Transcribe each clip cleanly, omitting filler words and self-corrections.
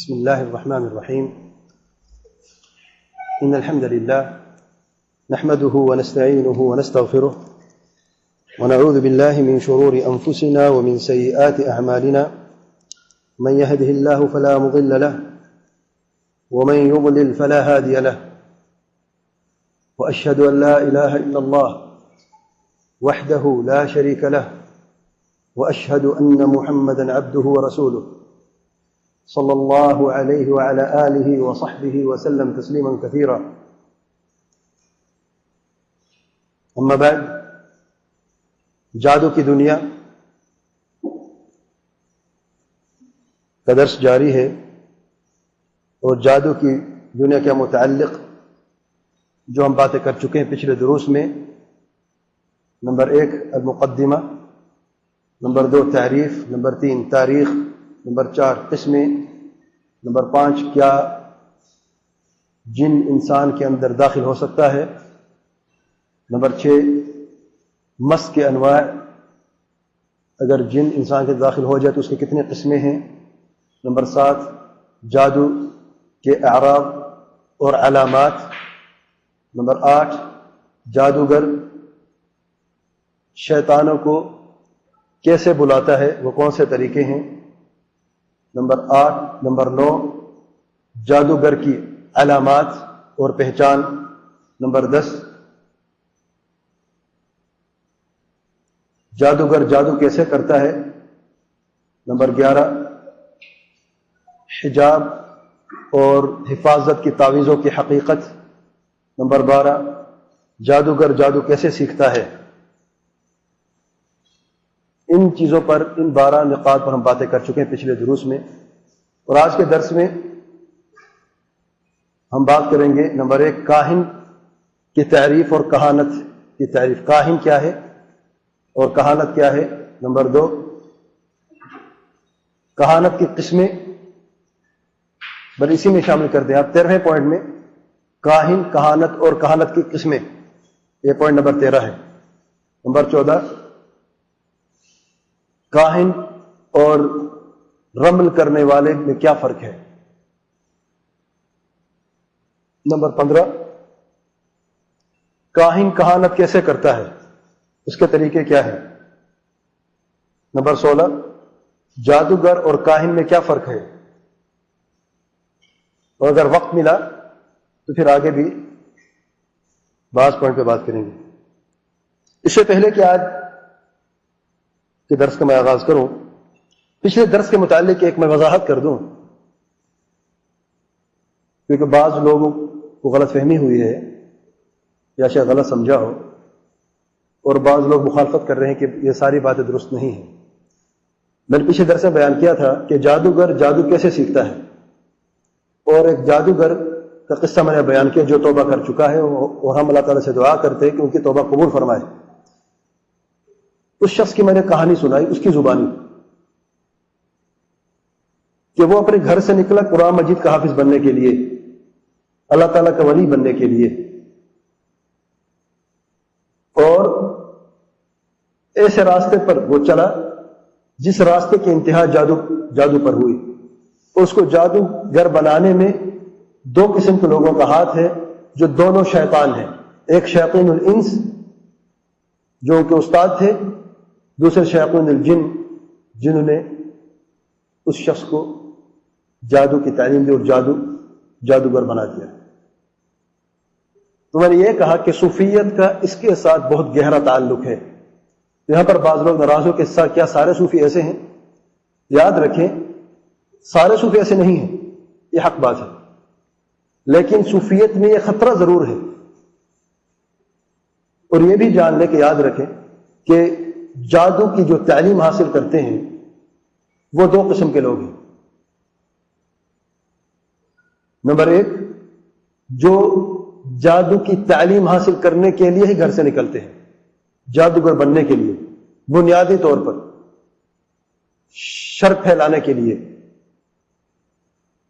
بسم الله الرحمن الرحيم. إن الحمد لله نحمده ونستعينه ونستغفره ونعوذ بالله من شرور أنفسنا ومن سيئات أعمالنا. من يهده الله فلا مضل له ومن يضلل فلا هادي له. وأشهد أن لا إله إلا الله وحده لا شريك له وأشهد أن محمدا عبده ورسوله صلى الله عليه وعلى آله وصحبه وسلم تسليما كثيرا. أما بعد، جادو کی دنیا کا درس جاری ہے اور جادو کی دنیا کے متعلق جو ہم باتیں کر چکے ہیں پچھلے دروس میں. نمبر 1 المقدمہ، نمبر 2 تعریف، نمبر 3 تاریخ، نمبر 4 قسمیں، نمبر 5 کیا جن انسان کے اندر داخل ہو سکتا ہے، نمبر 6 مس کے انواع، اگر جن انسان کے داخل ہو جائے تو اس کی کتنی قسمیں ہیں، نمبر 7 جادو کے اعراض اور علامات، نمبر 8 جادوگر شیطانوں کو کیسے بلاتا ہے، وہ کون سے طریقے ہیں، نمبر 9 جادوگر کی علامات اور پہچان، نمبر 10 جادوگر جادو کیسے کرتا ہے، نمبر 11 حجاب اور حفاظت کی تعویذوں کی حقیقت، نمبر 12 جادوگر جادو کیسے سیکھتا ہے. ان چیزوں پر، ان 12 نقاط پر ہم باتیں کر چکے ہیں پچھلے دروس میں، اور آج کے درس میں ہم بات کریں گے نمبر 1 کاہن کی تعریف اور کہانت کی تعریف. کاہن کیا ہے اور کہانت کیا ہے. نمبر 2 کہانت کی قسمیں، بل اسی میں شامل کر دیں آپ 13ویں پوائنٹ میں، کاہن، کہانت اور کہانت کی قسمیں، یہ پوائنٹ نمبر 13 ہے. نمبر 14 کاہن اور رمل کرنے والے میں کیا فرق ہے. نمبر 15 کاہن کہانت کیسے کرتا ہے، اس کے طریقے کیا ہے. نمبر 16 جادوگر اور کاہن میں کیا فرق ہے، اور اگر وقت ملا تو پھر آگے بھی بعض پوائنٹ پہ بات کریں گے. اس سے پہلے کہ آج کے درس کا میں آغاز کروں، پچھلے درس کے متعلق ایک میں وضاحت کر دوں، کیونکہ بعض لوگوں کو غلط فہمی ہوئی ہے یا شاید غلط سمجھا ہو، اور بعض لوگ مخالفت کر رہے ہیں کہ یہ ساری باتیں درست نہیں ہیں. میں نے پچھلے درس میں بیان کیا تھا کہ جادوگر جادو کیسے سیکھتا ہے، اور ایک جادوگر کا قصہ میں نے بیان کیا جو توبہ کر چکا ہے، اور ہم اللہ تعالیٰ سے دعا کرتے ہیں کہ ان کی توبہ قبول فرمائے. اس شخص کی میں نے کہانی سنائی اس کی زبانی، کہ وہ اپنے گھر سے نکلا قرآن مجید کا حافظ بننے کے لیے، اللہ تعالیٰ کا ولی بننے کے لیے، اور ایسے راستے پر وہ چلا جس راستے کی انتہا جادو پر ہوئی. اس کو جادوگر بنانے میں 2 قسم کے لوگوں کا ہاتھ ہے جو دونوں شیطان ہیں. ایک شیاطین الانس جو ان کے استاد تھے، دوسرے شیاطین الجن جنہوں نے اس شخص کو جادو کی تعلیم دی اور جادوگر بنا دیا. تو میں نے یہ کہا کہ صوفیت کا اس کے ساتھ بہت گہرا تعلق ہے. یہاں پر بعض لوگ ناراض ہو کہ کیا سارے صوفی ایسے ہیں. یاد رکھیں سارے صوفی ایسے نہیں ہیں، یہ حق بات ہے، لیکن صوفیت میں یہ خطرہ ضرور ہے. اور یہ بھی جان لیں کہ یاد رکھیں کہ جادو کی جو تعلیم حاصل کرتے ہیں وہ 2 قسم کے لوگ ہیں. نمبر 1 جو جادو کی تعلیم حاصل کرنے کے لیے ہی گھر سے نکلتے ہیں، جادوگر بننے کے لیے، بنیادی طور پر شر پھیلانے کے لیے،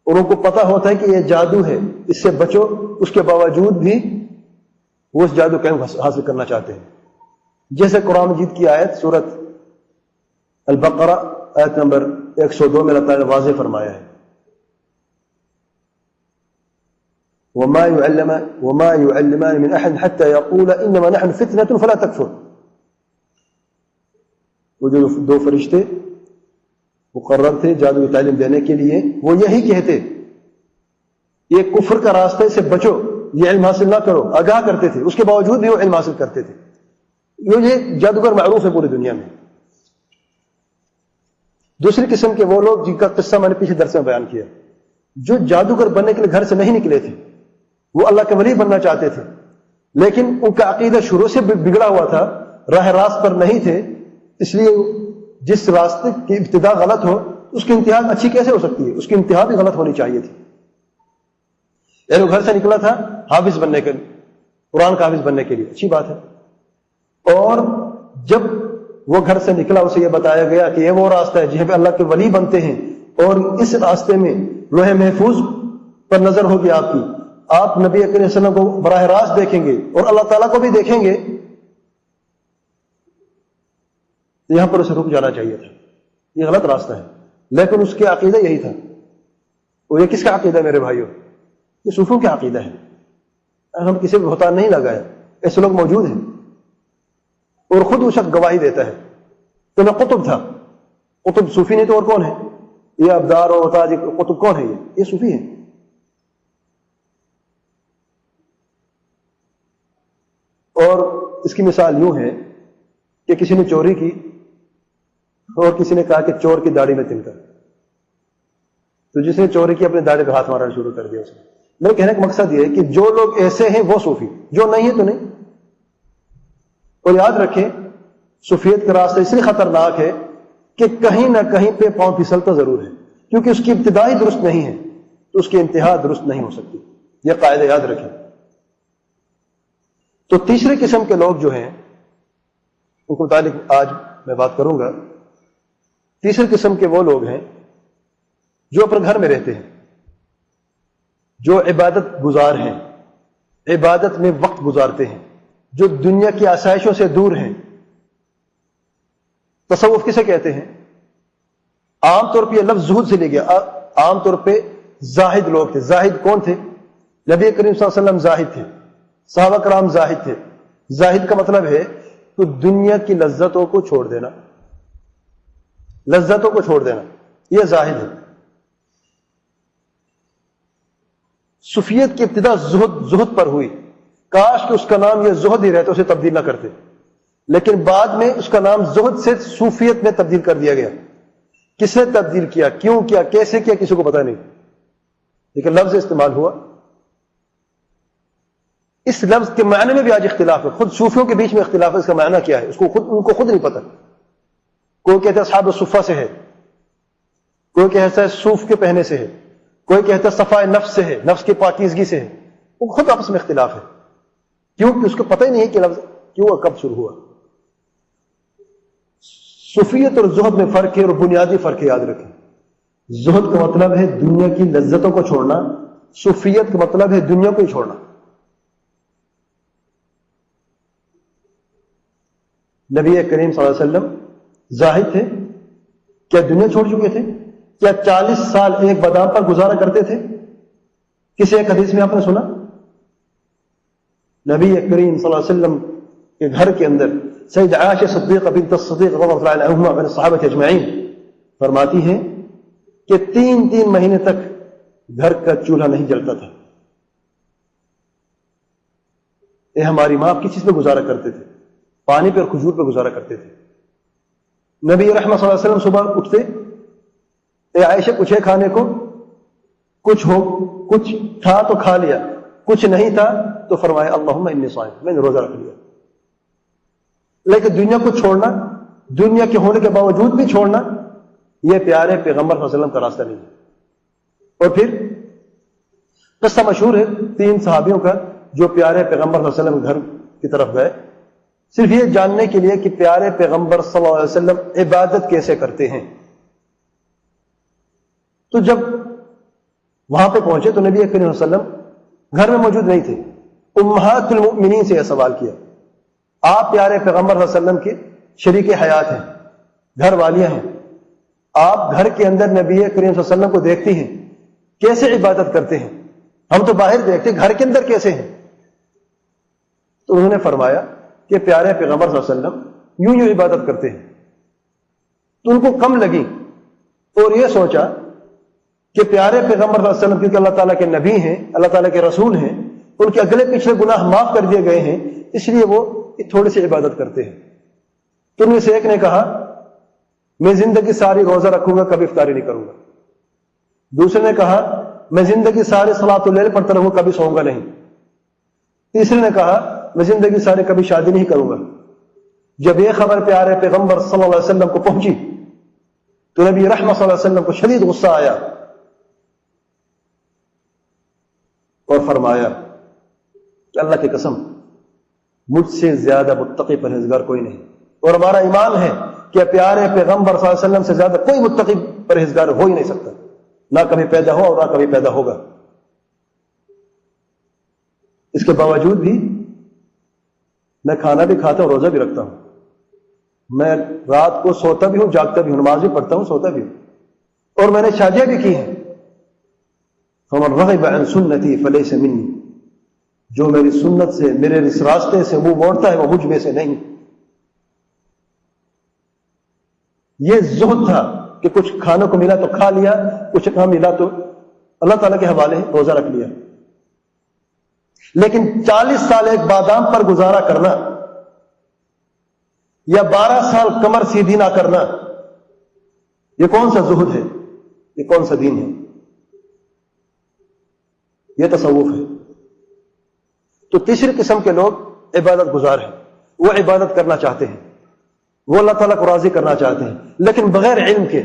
اور ان کو پتا ہوتا ہے کہ یہ جادو ہے، اس سے بچو، اس کے باوجود بھی وہ اس جادو کا حاصل کرنا چاہتے ہیں. جیسے قرآن مجید کی آیت سورت البقرہ آیت نمبر 102 میں اللہ تعالیٰ نے واضح فرمایا ہے وما يعلمان من احد حتى يقول انما نحن فتنة فلا تكفر. وہ جو دو فرشتے مقرر تھے جادو کی تعلیم دینے کے لیے، وہ یہی کہتے یہ کفر کا راستہ سے بچو، یہ علم حاصل نہ کرو، آگاہ کرتے تھے. اس کے باوجود بھی وہ علم حاصل کرتے تھے. یہ جادوگر معروف ہے پوری دنیا میں. دوسری قسم کے وہ لوگ جن کا قصہ میں نے پیچھے درس میں بیان کیا، جو جادوگر بننے کے لیے گھر سے نہیں نکلے تھے، وہ اللہ کے ولی بننا چاہتے تھے، لیکن ان کا عقیدہ شروع سے بگڑا ہوا تھا، راہ راست پر نہیں تھے. اس لیے جس راستے کی ابتدا غلط ہو اس کی انتہا اچھی کیسے ہو سکتی ہے؟ اس کی انتہا بھی غلط ہونی چاہیے تھی. یہ وہ گھر سے نکلا تھا حافظ بننے کے لیے، قرآن کا حافظ بننے کے لیے، اچھی بات ہے. اور جب وہ گھر سے نکلا اسے یہ بتایا گیا کہ یہ وہ راستہ ہے جہاں پہ اللہ کے ولی بنتے ہیں، اور اس راستے میں لوح محفوظ پر نظر ہوگی آپ کی، آپ نبی کریم صلی اللہ علیہ وسلم کو براہ راست دیکھیں گے اور اللہ تعالیٰ کو بھی دیکھیں گے. یہاں پر اسے رک جانا چاہیے تھا. یہ غلط راستہ ہے، لیکن اس کے عقیدہ یہی تھا. اور یہ کس کا عقیدہ ہے میرے بھائیوں؟ یہ صوفیوں کا عقیدہ ہے. ہم کسی کو بہتان نہیں لگایا، ایسے لوگ موجود ہیں. اور خود وہ شخص گواہی دیتا ہے کہ میں قطب تھا. قطب صوفی نہیں تو اور کون ہے؟ یہ ابدار اور تاج قطب کون ہے؟ یہ صوفی ہے. اور اس کی مثال یوں ہے کہ کسی نے چوری کی اور کسی نے کہا کہ چور کی داڑھی میں تنکا، تو جس نے چوری کی اپنے داڑھی پہ ہاتھ مارنا شروع کر دیا. اس نے میرے کہنے کا مقصد یہ ہے کہ جو لوگ ایسے ہیں وہ صوفی، جو نہیں ہے تو نہیں. اور یاد رکھیں صوفیت کا راستہ اس لیے خطرناک ہے کہ کہیں نہ کہیں پہ پاؤں پھسلتا ضرور ہے، کیونکہ اس کی ابتدا ہی درست نہیں ہے تو اس کی انتہا درست نہیں ہو سکتی. یہ قاعدہ یاد رکھیں. تو تیسری قسم کے لوگ جو ہیں ان کو متعلق آج میں بات کروں گا. تیسری قسم کے وہ لوگ ہیں جو اپنے گھر میں رہتے ہیں، جو عبادت گزار ہیں، عبادت میں وقت گزارتے ہیں، جو دنیا کی آسائشوں سے دور ہیں. تصوف کسے کہتے ہیں؟ عام طور پہ یہ لفظ زہد سے لے گیا. عام طور پہ زاہد لوگ تھے. زاہد کون تھے؟ نبی کریم صلی اللہ علیہ وسلم زاہد تھے، صحابہ کرام زاہد تھے. زاہد کا مطلب ہے کہ دنیا کی لذتوں کو چھوڑ دینا، لذتوں کو چھوڑ دینا، یہ زاہد ہے. صوفیت کی ابتدا زہد پر ہوئی. کاش کہ اس کا نام یہ زہد ہی رہتا، اسے تبدیل نہ کرتے، لیکن بعد میں اس کا نام زہد سے صوفیت میں تبدیل کر دیا گیا. کس نے تبدیل کیا، کیوں کیا، کیسے کیا، کسی کو پتہ نہیں، لیکن لفظ استعمال ہوا. اس لفظ کے معنی میں بھی آج اختلاف ہے. خود صوفیوں کے بیچ میں اختلاف ہے اس کا معنی کیا ہے، ان کو خود نہیں پتہ. کوئی کہتا ہے اصحاب الصفہ سے ہے، کوئی کہتا ہے صوف کے پہنے سے ہے، کوئی کہتا ہے صفائے نفس سے ہے، نفس کی پاکیزگی سے ہے. وہ خود آپس میں اختلاف ہے، کیونکہ اس کو پتہ ہی نہیں ہے کہ لفظ کیوں اور کب شروع ہوا. صوفیت اور زہد میں فرق ہے، اور بنیادی فرق ہے، یاد رکھیں. زہد کا مطلب ہے دنیا کی لذتوں کو چھوڑنا، صوفیت کا مطلب ہے دنیا کو ہی چھوڑنا. نبی کریم صلی اللہ علیہ وسلم زاہد تھے؟ کیا دنیا چھوڑ چکے تھے؟ کیا 40 سال ایک بادام پر گزارا کرتے تھے؟ کسی ایک حدیث میں آپ نے سنا؟ نبی کریم صلی اللہ علیہ وسلم کے گھر کے اندر سید عائشہ صدیقہ بنت الصدیق رضی اللہ عنہما من الصحابہ اجمعین فرماتی ہیں کہ 3 مہینے تک گھر کا چولہا نہیں جلتا تھا. اے ہماری ماں، آپ کس چیز پہ گزارا کرتے تھے؟ پانی پہ اور کھجور پہ گزارا کرتے تھے. نبی رحمت صلی اللہ علیہ وسلم صبح اٹھتے، اے عائشہ کچھ ہے کھانے کو؟ کچھ تھا تو کھا لیا، کچھ نہیں تھا تو فرمایا اللہم انی صائم، میں نے روزہ رکھ لیا. لیکن دنیا کو چھوڑنا، دنیا کے ہونے کے باوجود بھی چھوڑنا، یہ پیارے پیغمبر صلی اللہ علیہ وسلم کا راستہ نہیں ہے. اور پھر قصہ مشہور ہے 3 صحابیوں کا جو پیارے پیغمبر صلی اللہ علیہ وسلم گھر کی طرف گئے صرف یہ جاننے کے لیے کہ پیارے پیغمبر صلی اللہ علیہ وسلم عبادت کیسے کرتے ہیں. تو جب وہاں پہ پہنچے تو نبی کریم صلی اللہ علیہ وسلم گھر میں موجود نہیں تھے. امہات المؤمنین سے یہ سوال کیا، آپ پیارے پیغمبر صلی اللہ علیہ وسلم کے شریک حیات ہیں، گھر والیاں ہیں، آپ گھر کے اندر نبی کریم صلی اللہ علیہ وسلم کو دیکھتی ہیں، کیسے عبادت کرتے ہیں؟ ہم تو باہر دیکھتے گھر کے اندر کیسے ہیں. تو انہوں نے فرمایا کہ پیارے پیغمبر صلی اللہ علیہ وسلم یوں عبادت کرتے ہیں. تو ان کو کم لگی اور یہ سوچا کہ پیارے پیغمبر صلی اللہ علیہ وسلم کیونکہ اللہ تعالیٰ کے نبی ہیں, اللہ تعالیٰ کے رسول ہیں, ان کے اگلے پچھلے گناہ معاف کر دیے گئے ہیں, اس لیے وہ تھوڑی سی عبادت کرتے ہیں. تو ان میں سے ایک نے کہا میں زندگی ساری روزہ رکھوں گا, کبھی افطاری نہیں کروں گا. دوسرے نے کہا میں زندگی ساری صلاۃ اللیل پڑھتا رہوں گا, کبھی سوؤں گا نہیں. تیسرے نے کہا میں زندگی ساری کبھی شادی نہیں کروں گا. جب یہ خبر پیارے پیغمبر صلی اللہ علیہ وسلم کو پہنچی تو نبی رحمت صلی اللہ علیہ وسلم کو شدید غصہ آیا اور فرمایا کہ اللہ کی قسم مجھ سے زیادہ متقی پرہیزگار کوئی نہیں, اور ہمارا ایمان ہے کہ پیارے پیغمبر صلی اللہ علیہ وسلم سے زیادہ کوئی متقی پرہیزگار ہو ہی نہیں سکتا, نہ کبھی پیدا ہو اور نہ کبھی پیدا ہوگا. اس کے باوجود بھی میں کھانا بھی کھاتا ہوں, روزہ بھی رکھتا ہوں, میں رات کو سوتا بھی ہوں, جاگتا بھی ہوں, نماز بھی پڑھتا ہوں, سوتا بھی ہوں, اور میں نے شادیاں بھی کی ہیں. فمن رغب عن سنتی فلیس منی, جو میری سنت سے, میرے اس راستے سے منہ موڑتا ہے وہ مجھ میں سے نہیں. یہ زہد تھا کہ کچھ کھانے کو ملا تو کھا لیا, کچھ نہ ملا تو اللہ تعالیٰ کے حوالے روزہ رکھ لیا. لیکن 40 سال ایک بادام پر گزارا کرنا یا 12 سال کمر سیدھی نہ کرنا, یہ کون سا زہد ہے, یہ کون سا دین ہے؟ یہ تصوف ہے. تو تیسری قسم کے لوگ عبادت گزار ہیں, وہ عبادت کرنا چاہتے ہیں, وہ اللہ تعالیٰ کو راضی کرنا چاہتے ہیں, لیکن بغیر علم کے,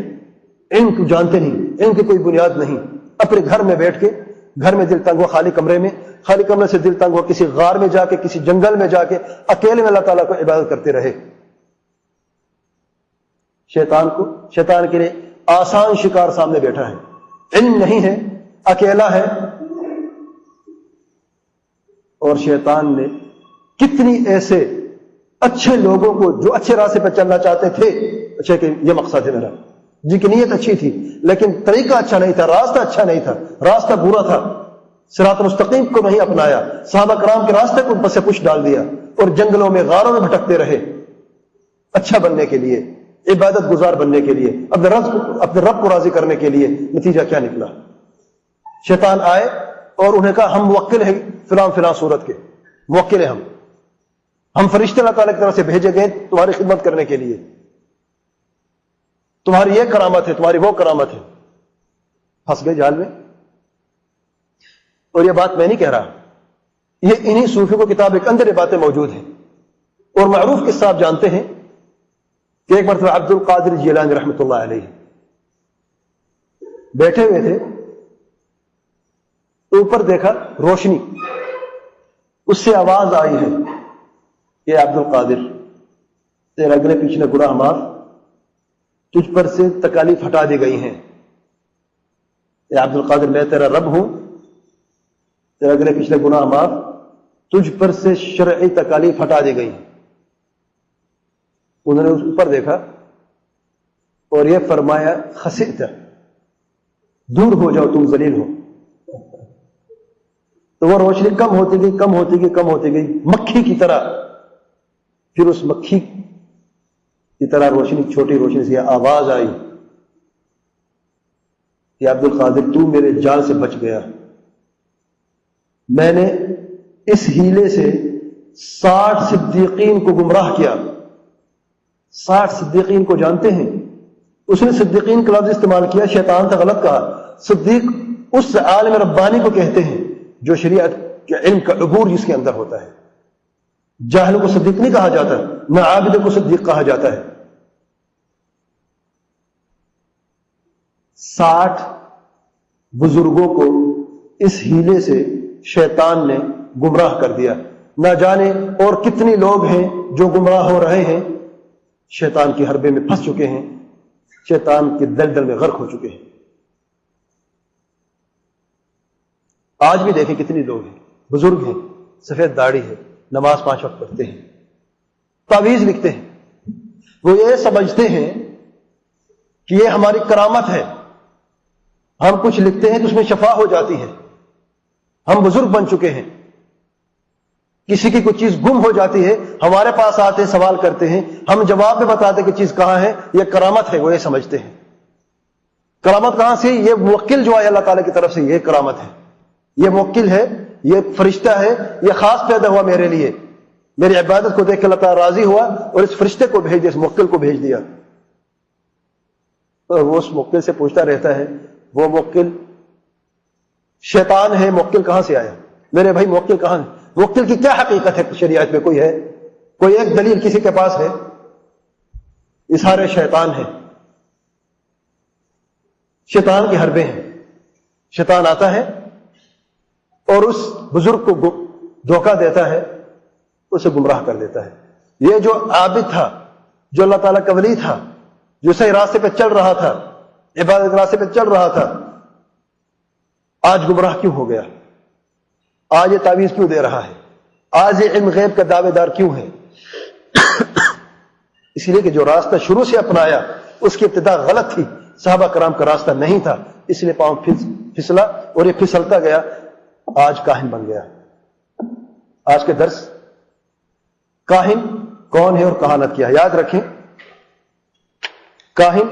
علم کو جانتے نہیں, علم کی کوئی بنیاد نہیں, اپنے گھر میں بیٹھ کے, گھر میں دل تنگ ہو, خالی کمرے میں, خالی کمرے سے دل تنگ ہو, کسی غار میں جا کے, کسی جنگل میں جا کے اکیلے میں اللہ تعالیٰ کو عبادت کرتے رہے. شیطان کے لیے آسان شکار سامنے بیٹھا ہے, علم نہیں ہے, اکیلا ہے, اور شیطان نے کتنی ایسے اچھے لوگوں کو جو اچھے راستے پہ چلنا چاہتے تھے, اچھا کہ یہ مقصد ہے میرا, جن کی نیت اچھی تھی لیکن طریقہ اچھا نہیں تھا, راستہ اچھا نہیں تھا, راستہ برا تھا, صراط مستقیم کو نہیں اپنایا, صحابہ کرام کے راستے کو بس سے کچھ ڈال دیا اور جنگلوں میں, غاروں میں بھٹکتے رہے اچھا بننے کے لیے, عبادت گزار بننے کے لیے, اپنے رب کو راضی کرنے کے لیے. نتیجہ کیا نکلا؟ شیطان آئے اور انہیں کہا ہم موکل ہیں فلاں صورت کے, موکل ہیں ہم فرشتے اللہ تعالیٰ کی طرف سے بھیجے گئے تمہاری خدمت کرنے کے لیے, تمہاری یہ کرامت ہے, تمہاری وہ کرامت ہے. پھنس گئے جال میں. اور یہ بات میں نہیں کہہ رہا, یہ انہی صوفی کو کتاب کے اندر یہ باتیں موجود ہیں. اور معروف قصہ آپ جانتے ہیں کہ ایک مرتبہ عبد القادر جیلانی رحمۃ اللہ علیہ بیٹھے ہوئے تھے, اوپر دیکھا روشنی, اس سے آواز آئی ہے کہ عبد القادر تیرے اگلے پیچھے گناہ معاف, تجھ پر سے تکالیف ہٹا دی گئی ہیں. اے عبد القادر میں تیرا رب ہوں, تیرے اگلے پچھلے گناہ معاف, تجھ پر سے شرعی تکالیف ہٹا دی گئی ہیں. انہوں نے اس اوپر دیکھا اور یہ فرمایا خسئت, دور ہو جاؤ تم ذلیل ہو. تو وہ روشنی کم ہوتی گئی, کم ہوتی گئی, کم ہوتی گئی, مکھی کی طرح. پھر اس مکھی کی طرح روشنی, چھوٹی روشنی سے آواز آئی کہ عبد القادر تو میرے جال سے بچ گیا, میں نے اس ہیلے سے 60 صدیقین کو گمراہ کیا. 60 صدیقین کو جانتے ہیں؟ اس نے صدیقین کا لفظ استعمال کیا, شیطان تھا, غلط کہا. صدیق اس عالم ربانی کو کہتے ہیں جو شریعت کے علم کا عبور جس کے اندر ہوتا ہے. جاہل کو صدیق نہیں کہا جاتا, نہ عابد کو صدیق کہا جاتا ہے. 60 بزرگوں کو اس ہیلے سے شیطان نے گمراہ کر دیا. نہ جانے اور کتنی لوگ ہیں جو گمراہ ہو رہے ہیں, شیطان کی حربے میں پھنس چکے ہیں, شیطان کے دلدل میں غرق ہو چکے ہیں. آج بھی دیکھیں کتنی لوگ ہیں, بزرگ ہیں, سفید داڑھی ہے, نماز 5 وقت پڑھتے ہیں, تعویذ لکھتے ہیں. وہ یہ سمجھتے ہیں کہ یہ ہماری کرامت ہے, ہم کچھ لکھتے ہیں تو اس میں شفا ہو جاتی ہے. ہم بزرگ بن چکے ہیں، کسی کی کوئی چیز گم ہو جاتی ہے، ہمارے پاس آتے سوال کرتے ہیں، ہم جواب میں بتاتے کہ چیز کہاں ہے، یہ کرامت ہے، وہ یہ سمجھتے ہیں۔ کرامت کہاں سے؟ یہ موکل جو ہے اللہ تعالیٰ کی طرف سے، یہ کرامت ہے، یہ موکل ہے، یہ فرشتہ ہے، یہ خاص پیدا ہوا میرے لیے، میری عبادت کو دیکھ کے اللہ تعالیٰ راضی ہوا اور اس فرشتے کو بھیج دیا، اس موکل کو بھیج دیا۔ اور وہ اس موکل سے پوچھتا رہتا ہے، وہ موکل شیطان ہے، موکل کہاں سے آیا؟ میرے بھائی موکل کہاں ہے؟ موکل کی کیا حقیقت ہے شریعت میں؟ کوئی ہے؟ کوئی ایک دلیل کسی کے پاس ہے؟ یہ سارے شیطان ہیں، شیطان کے حربے ہیں۔ شیطان آتا ہے اور اس بزرگ کو دھوکہ دیتا ہے، اسے گمراہ کر دیتا ہے۔ یہ جو عابد تھا، جو اللہ تعالیٰ کا ولی تھا، جو صحیح راستے پہ چل رہا تھا، عبادت کے راستے پہ چل رہا تھا، آج گمراہ کیوں ہو گیا؟ آج یہ تعویذ کیوں دے رہا ہے؟ آج یہ علم غیب کا دعوے دار کیوں ہے؟ اس لیے کہ جو راستہ شروع سے اپنایا اس کی ابتدا غلط تھی، صحابہ کرام کا راستہ نہیں تھا، اس لیے پاؤں پھسلا اور یہ پھسلتا گیا، آج کاہن بن گیا۔ آج کے درس کاہن کون ہے اور کہانت کیا ہے، یاد رکھیں۔ کاہن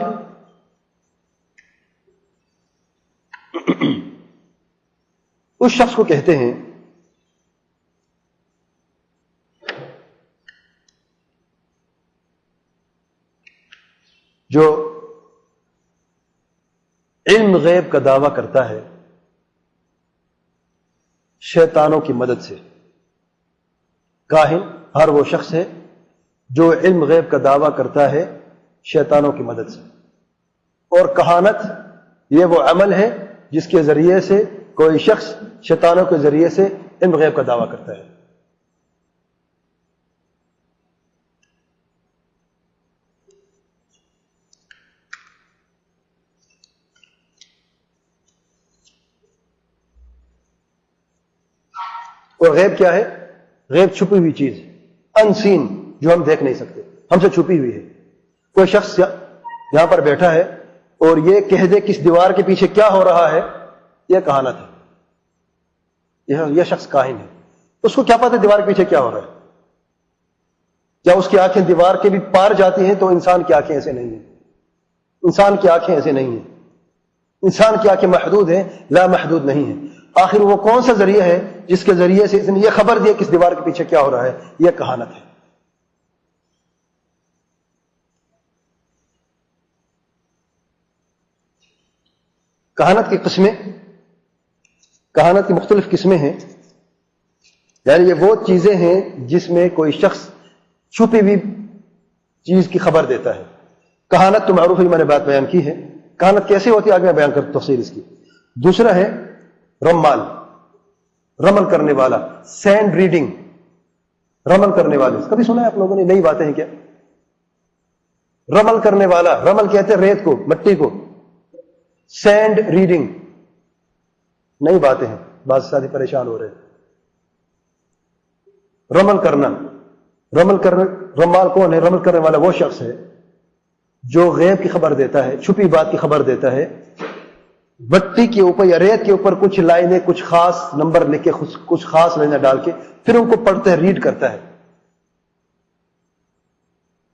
اس شخص کو کہتے ہیں جو علم غیب کا دعویٰ کرتا ہے شیطانوں کی مدد سے۔ کاہن ہر وہ شخص ہے جو علم غیب کا دعویٰ کرتا ہے شیطانوں کی مدد سے، اور کہانت یہ وہ عمل ہے جس کے ذریعے سے کوئی شخص شیطانوں کے ذریعے سے علم غیب کا دعویٰ کرتا ہے۔ اور غیب کیا ہے؟ غیب چھپی ہوئی چیز، انسین، جو ہم دیکھ نہیں سکتے، ہم سے چھپی ہوئی ہے۔ کوئی شخص یہاں پر بیٹھا ہے اور یہ کہہ دے کس دیوار کے پیچھے کیا ہو رہا ہے، یہ کہانت ہے، یہ شخص کاہن ہے۔ اس کو کیا پتہ دیوار کے پیچھے کیا ہو رہا ہے؟ کیا اس کی آنکھیں دیوار کے بھی پار جاتی ہیں؟ تو انسان کی آنکھیں ایسے نہیں ہیں، انسان کی آنکھیں ایسے نہیں ہیں، انسان کی آنکھیں محدود ہیں، لا محدود نہیں ہیں۔ آخر وہ کون سا ذریعہ ہے جس کے ذریعے سے اس نے یہ خبر دی کس دیوار کے پیچھے کیا ہو رہا ہے؟ یہ کہانت ہے۔ کہانت کی قسمیں، کہانت کی مختلف قسمیں ہیں، یعنی یہ وہ چیزیں ہیں جس میں کوئی شخص چھپی ہوئی چیز کی خبر دیتا ہے۔ کہانت تو معروف ہے، میں نے بات بیان کی ہے۔ کہانت کیسے ہوتی ہے آگے میں بیان کرتا تفصیل اس کی۔ دوسرا ہے رمال، رمل کرنے والا، سینڈ ریڈنگ، رمل کرنے والے، کبھی سنا ہے آپ لوگوں نے؟ نئی باتیں ہیں کیا؟ رمل کرنے والا، رمل کہتے ہیں ریت کو، مٹی کو، سینڈ ریڈنگ، نئی باتیں ہیں، بعض ساتھی پریشان ہو رہے ہیں۔ رمل کرنا، رمال کون ہے؟ رمل کرنے والا وہ شخص ہے جو غیب کی خبر دیتا ہے، چھپی بات کی خبر دیتا ہے، مٹی کے اوپر یا ریت کے اوپر کچھ لائنیں، کچھ خاص نمبر لکھ کے، کچھ خاص لائنیں ڈال کے پھر ان کو پڑھتا ہے، ریڈ کرتا ہے،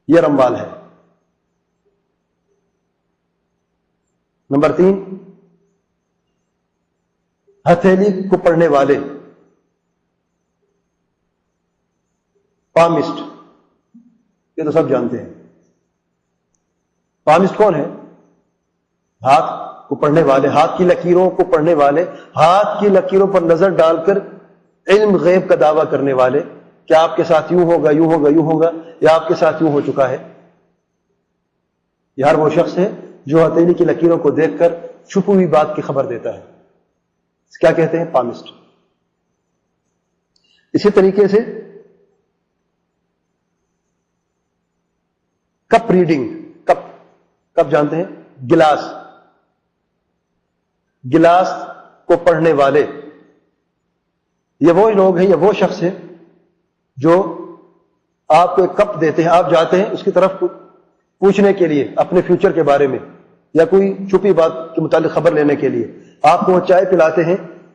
یہ رمال ہے۔ نمبر 3، ہتھیلی کو پڑھنے والے، پامسٹ، یہ تو سب جانتے ہیں۔ پامسٹ کون ہے؟ ہاتھ کو پڑھنے والے، ہاتھ کی لکیروں کو پڑھنے والے، ہاتھ کی لکیروں پر نظر ڈال کر علم غیب کا دعویٰ کرنے والے، کہ آپ کے ساتھ یوں ہوگا، یوں ہوگا، یوں ہوگا، یا آپ کے ساتھ یوں ہو چکا ہے۔ یہ ہر وہ شخص ہے جو ہتھیلی کی لکیروں کو دیکھ کر چھپی ہوئی بات کی خبر دیتا ہے، کیا کہتے ہیں؟ پامسٹ۔ اسی طریقے سے کپ ریڈنگ، کپ جانتے ہیں؟ گلاس، گلاس کو پڑھنے والے، یہ وہ لوگ ہیں، یہ وہ شخص ہے جو آپ کو ایک کپ دیتے ہیں، آپ جاتے ہیں اس کی طرف پوچھنے کے لیے اپنے فیوچر کے بارے میں یا کوئی چھپی بات کے متعلق خبر لینے کے لیے، آپ کو وہ چائے پلاتے ہیں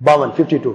52।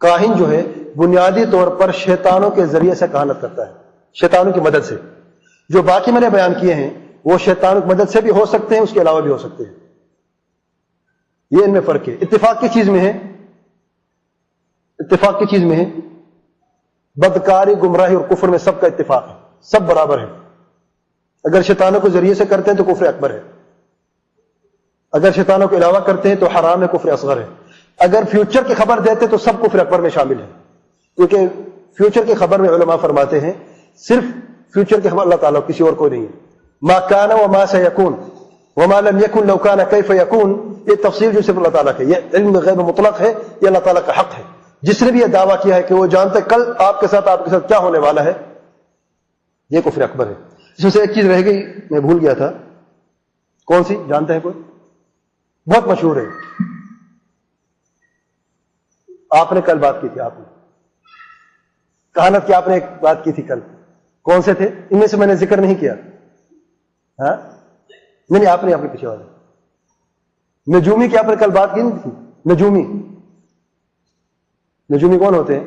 کاہن جو ہے بنیادی طور پر شیطانوں کے ذریعے سے کہانت کرتا ہے، شیطانوں کی مدد سے. جو باقی میں نے بیان کیے ہیں وہ شیطانوں کی مدد سے بھی ہو سکتے ہیں، اس کے علاوہ بھی ہو سکتے ہیں. یہ ان میں فرق ہے. اتفاق کی چیز میں ہے، اتفاق کی چیز میں ہے، بدکاری، گمراہی اور کفر میں سب کا اتفاق ہے، سب برابر ہے. اگر شیطانوں کے ذریعے سے کرتے ہیں تو کفر اکبر ہے، اگر شیطانوں کے علاوہ کرتے ہیں تو حرام ہے، کفر اصغر ہے. اگر فیوچر کی خبر دیتے تو سب کفر اکبر میں شامل ہے، کیونکہ فیوچر کی خبر میں علماء فرماتے ہیں صرف فیوچر کی خبر اللہ تعالیٰ کسی اور کوئی نہیں ہے. ما کان وما سیکون وما لم یکن لو کان کیف یکون، یہ تفسیر جو صرف اللہ تعالیٰ کی، یہ علم غیب مطلق ہے، یہ اللہ تعالیٰ کا حق ہے. جس نے بھی یہ دعویٰ کیا ہے کہ وہ جانتا ہے کل آپ کے ساتھ کیا ہونے والا ہے، یہ کفر اکبر ہے. اس میں سے ایک چیز رہ گئی، میں بھول گیا تھا، کون سی جانتے ہیں کوئی؟ بہت مشہور ہے، آپ نے کل بات کی تھی، آپ نے کہانت کی، آپ نے ایک بات کی تھی کل، کون سے تھے؟ ان میں سے میں نے ذکر نہیں کیا. ہاں نہیں، آپ نے، آپ کے پیچھے والے نجومی کی آپ نے کل بات کی نہیں تھی. نجومی، نجومی کون ہوتے ہیں؟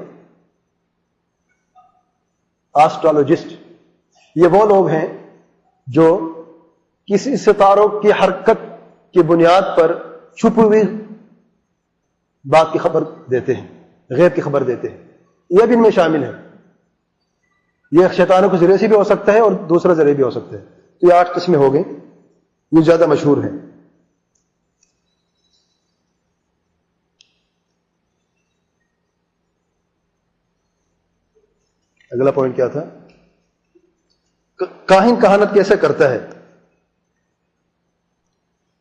آسٹرالوجسٹ. یہ وہ لوگ ہیں جو کسی ستاروں کی حرکت کی بنیاد پر چھپی ہوئی بات کی خبر دیتے ہیں، غیب کی خبر دیتے ہیں. یہ بھی ان میں شامل ہے. یہ شیطانوں کے ذریعے سے بھی ہو سکتا ہے اور دوسرا ذریعے بھی ہو سکتا ہے. تو یہ 8 قسمیں ہو گئی، یہ زیادہ مشہور ہیں. اگلا پوائنٹ کیا تھا؟ کاہن کہانت کیسے کرتا ہے؟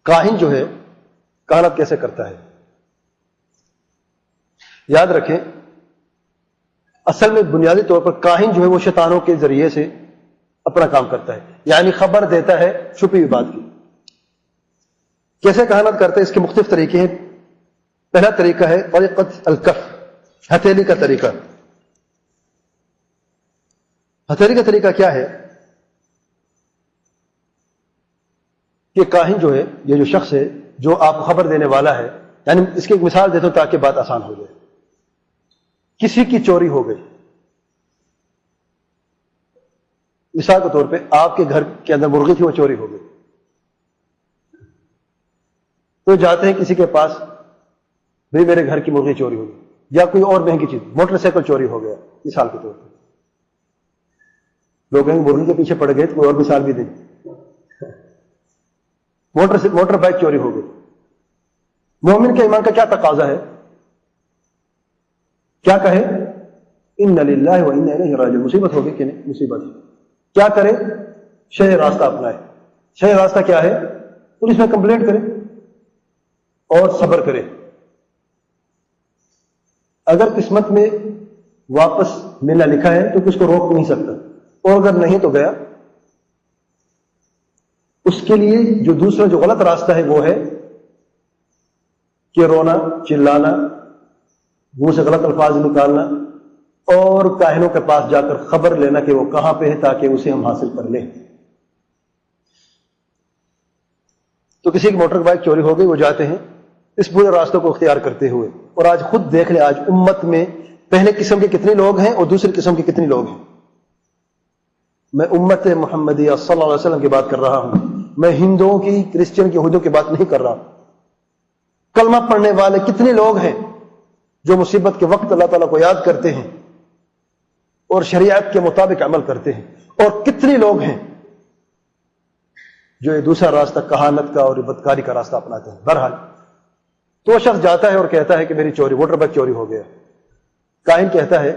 کاہن جو ہے کہانت کیسے کرتا ہے؟ یاد رکھیں، اصل میں بنیادی طور پر کاہن جو ہے وہ شیطانوں کے ذریعے سے اپنا کام کرتا ہے، یعنی خبر دیتا ہے چھپی ہوئی بات کی. کیسے کہانت کرتا ہے؟ اس کے مختلف طریقے ہیں. پہلا طریقہ ہے طریقۃ الکف، ہتھیلی کا طریقہ. ہتھیلی کا طریقہ کیا ہے کہ کاہن جو ہے، یہ جو شخص ہے جو آپ کو خبر دینے والا ہے، یعنی اس کی ایک مثال دیتا ہوں تاکہ بات آسان ہو جائے. کسی کی چوری ہو گئی، مثال کے طور پہ آپ کے گھر کے اندر مرغی تھی، وہ چوری ہو گئی. تو جاتے ہیں کسی کے پاس، بھئی میرے گھر کی مرغی چوری ہو گئی، یا کوئی اور مہنگی چیز، موٹر سائیکل چوری ہو گیا، مثال کے طور پہ. لوگ کہیں مرغی کے پیچھے پڑ گئے تو کوئی اور مثال بھی دیں. موٹر بائک چوری ہو گئی. مومن کے ایمان کا کیا تقاضا ہے؟ کیا کہے؟ ان للہ و انا الیہ راجعون. مصیبت ہوگی کہ نہیں؟ مصیبت. کیا کرے؟ شرعی راستہ اپنائے. شرعی راستہ کیا ہے؟ پولیس میں کمپلینٹ کرے اور صبر کرے. اگر قسمت میں واپس ملنا لکھا ہے تو کس کو روک نہیں سکتا، اور اگر نہیں تو گیا. اس کے لیے جو دوسرا جو غلط راستہ ہے وہ ہے کہ رونا، چلانا، منہ سے غلط الفاظ نکالنا، اور کاہنوں کے پاس جا کر خبر لینا کہ وہ کہاں پہ ہے تاکہ اسے ہم حاصل کر لیں. تو کسی کی موٹر بائک چوری ہو گئی، وہ جاتے ہیں اس پورے راستوں کو اختیار کرتے ہوئے. اور آج خود دیکھ لیں، آج امت میں پہلے قسم کے کتنے لوگ ہیں اور دوسری قسم کے کتنے لوگ ہیں. میں امت محمدیہ صلی اللہ علیہ وسلم کی بات کر رہا ہوں، میں ہندوؤں کی، کرسچن کی، یہودیوں کی بات نہیں کر رہا. کلمہ پڑھنے والے کتنے لوگ ہیں جو مصیبت کے وقت اللہ تعالیٰ کو یاد کرتے ہیں اور شریعت کے مطابق عمل کرتے ہیں، اور کتنے لوگ ہیں جو یہ دوسرا راستہ کہانت کا اور بدکاری کا راستہ اپناتے ہیں. بہرحال تو شخص جاتا ہے اور کہتا ہے کہ میری چوری، موٹر بائک چوری ہو گیا. کاہن کہتا ہے،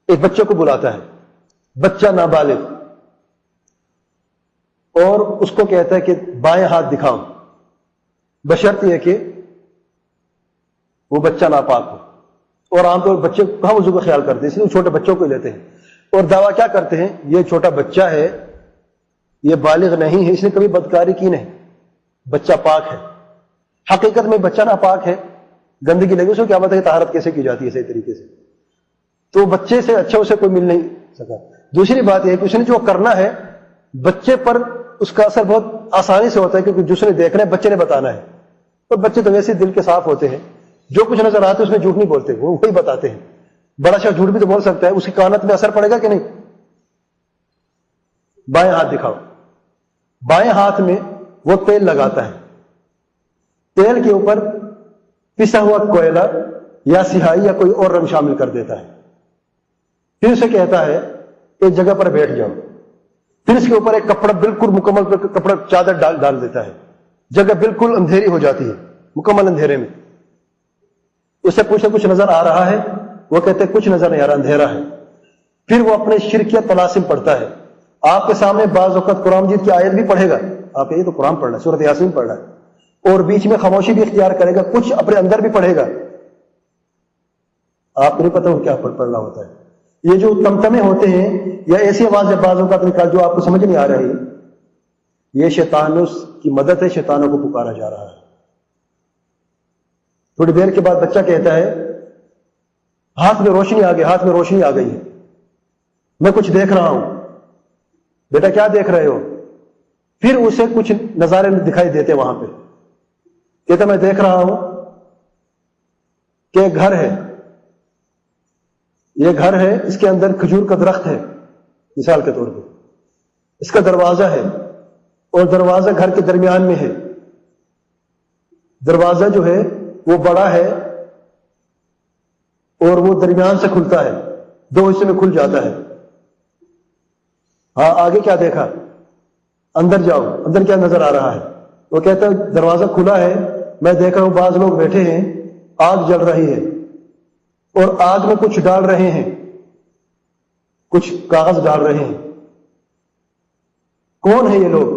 ایک بچے کو بلاتا ہے، بچہ نابالغ، اور اس کو کہتا ہے کہ بائیں ہاتھ دکھاؤ، بشرط یہ کہ وہ بچہ ناپاک ہو. اور عام طور پر بچے کہاں وضو کا خیال کرتے ہیں، اس لیے چھوٹے بچوں کو لیتے ہیں اور دعویٰ کیا کرتے ہیں، یہ چھوٹا بچہ ہے، یہ بالغ نہیں ہے، اس نے کبھی بدکاری کی نہیں، بچہ پاک ہے. حقیقت میں بچہ ناپاک ہے، گندگی لگی، اس کو کیا پتہ ہے طہارت کیسے کی جاتی ہے صحیح طریقے سے. تو بچے سے اچھا اسے کوئی مل نہیں سکا. دوسری بات یہ ہے کہ اس نے جو کرنا ہے بچے پر اس کا اثر بہت آسانی سے ہوتا ہے، کیونکہ جس نے دیکھنا ہے بچے نے بتانا ہے. اور بچے تو ویسے دل کے صاف ہوتے ہیں، جو کچھ نظر آتا ہے اس میں جھوٹ نہیں بولتے، وہ وہی بتاتے ہیں. بڑا شخص جھوٹ بھی تو بول سکتا ہے، اس کی کانت میں اثر پڑے گا کہ نہیں؟ بائیں ہاتھ دکھاؤ. بائیں ہاتھ میں وہ تیل لگاتا ہے، تیل کے اوپر پسا ہوا کوئلہ یا سیاہی یا کوئی اور رنگ شامل کر دیتا ہے. پھر اسے کہتا ہے ایک جگہ پر بیٹھ جاؤ. پھر اس کے اوپر ایک کپڑا بالکل مکمل کپڑا چادر ڈال دیتا ہے. جگہ بالکل اندھیری ہو جاتی ہے، مکمل اندھیرے میں. اسے پوچھے کچھ نظر آ رہا ہے؟ وہ کہتے ہیں کچھ نظر نہیں آ رہا، اندھیرا ہے. پھر وہ اپنے شرکیہ طلاسم پڑھتا ہے. آپ کے سامنے بعض وقت قرآن مجید کی آیت بھی پڑھے گا، آپ یہ تو قرآن پڑھ رہا ہے، سورۃ یاسین پڑھ رہا ہے، اور بیچ میں خاموشی بھی اختیار کرے گا، کچھ اپنے اندر بھی پڑھے گا. آپ کو نہیں پتا وہ کیا پڑھ رہا ہوتا ہے. یہ جو تمتمے ہوتے ہیں یا ایسی آواز بعض اوقات نکال جو آپ کو سمجھ نہیں آ رہی، یہ شیطان کی مدد ہے، شیطانوں کو پکارا جا رہا ہے. تھوڑی دیر کے بعد بچہ کہتا ہے ہاتھ میں روشنی آ گئی، ہاتھ میں روشنی آ گئی ہے، میں کچھ دیکھ رہا ہوں. بیٹا کیا دیکھ رہے ہو؟ پھر اسے کچھ نظارے دکھائی دیتے وہاں پہ. کہتا میں دیکھ رہا ہوں کہ ایک گھر ہے، یہ گھر ہے، اس کے اندر کھجور کا درخت ہے مثال کے طور پہ، اس کا دروازہ ہے اور دروازہ گھر کے درمیان میں ہے. دروازہ جو ہے وہ بڑا ہے اور وہ درمیان سے کھلتا ہے، دو حصے میں کھل جاتا ہے. ہاں آگے کیا دیکھا؟ اندر جاؤ، اندر کیا نظر آ رہا ہے؟ وہ کہتا ہے دروازہ کھلا ہے، میں دیکھ رہا ہوں بعض لوگ بیٹھے ہیں، آگ جل رہی ہے اور آگ میں کچھ ڈال رہے ہیں، کچھ کاغذ ڈال رہے ہیں. کون ہے یہ لوگ؟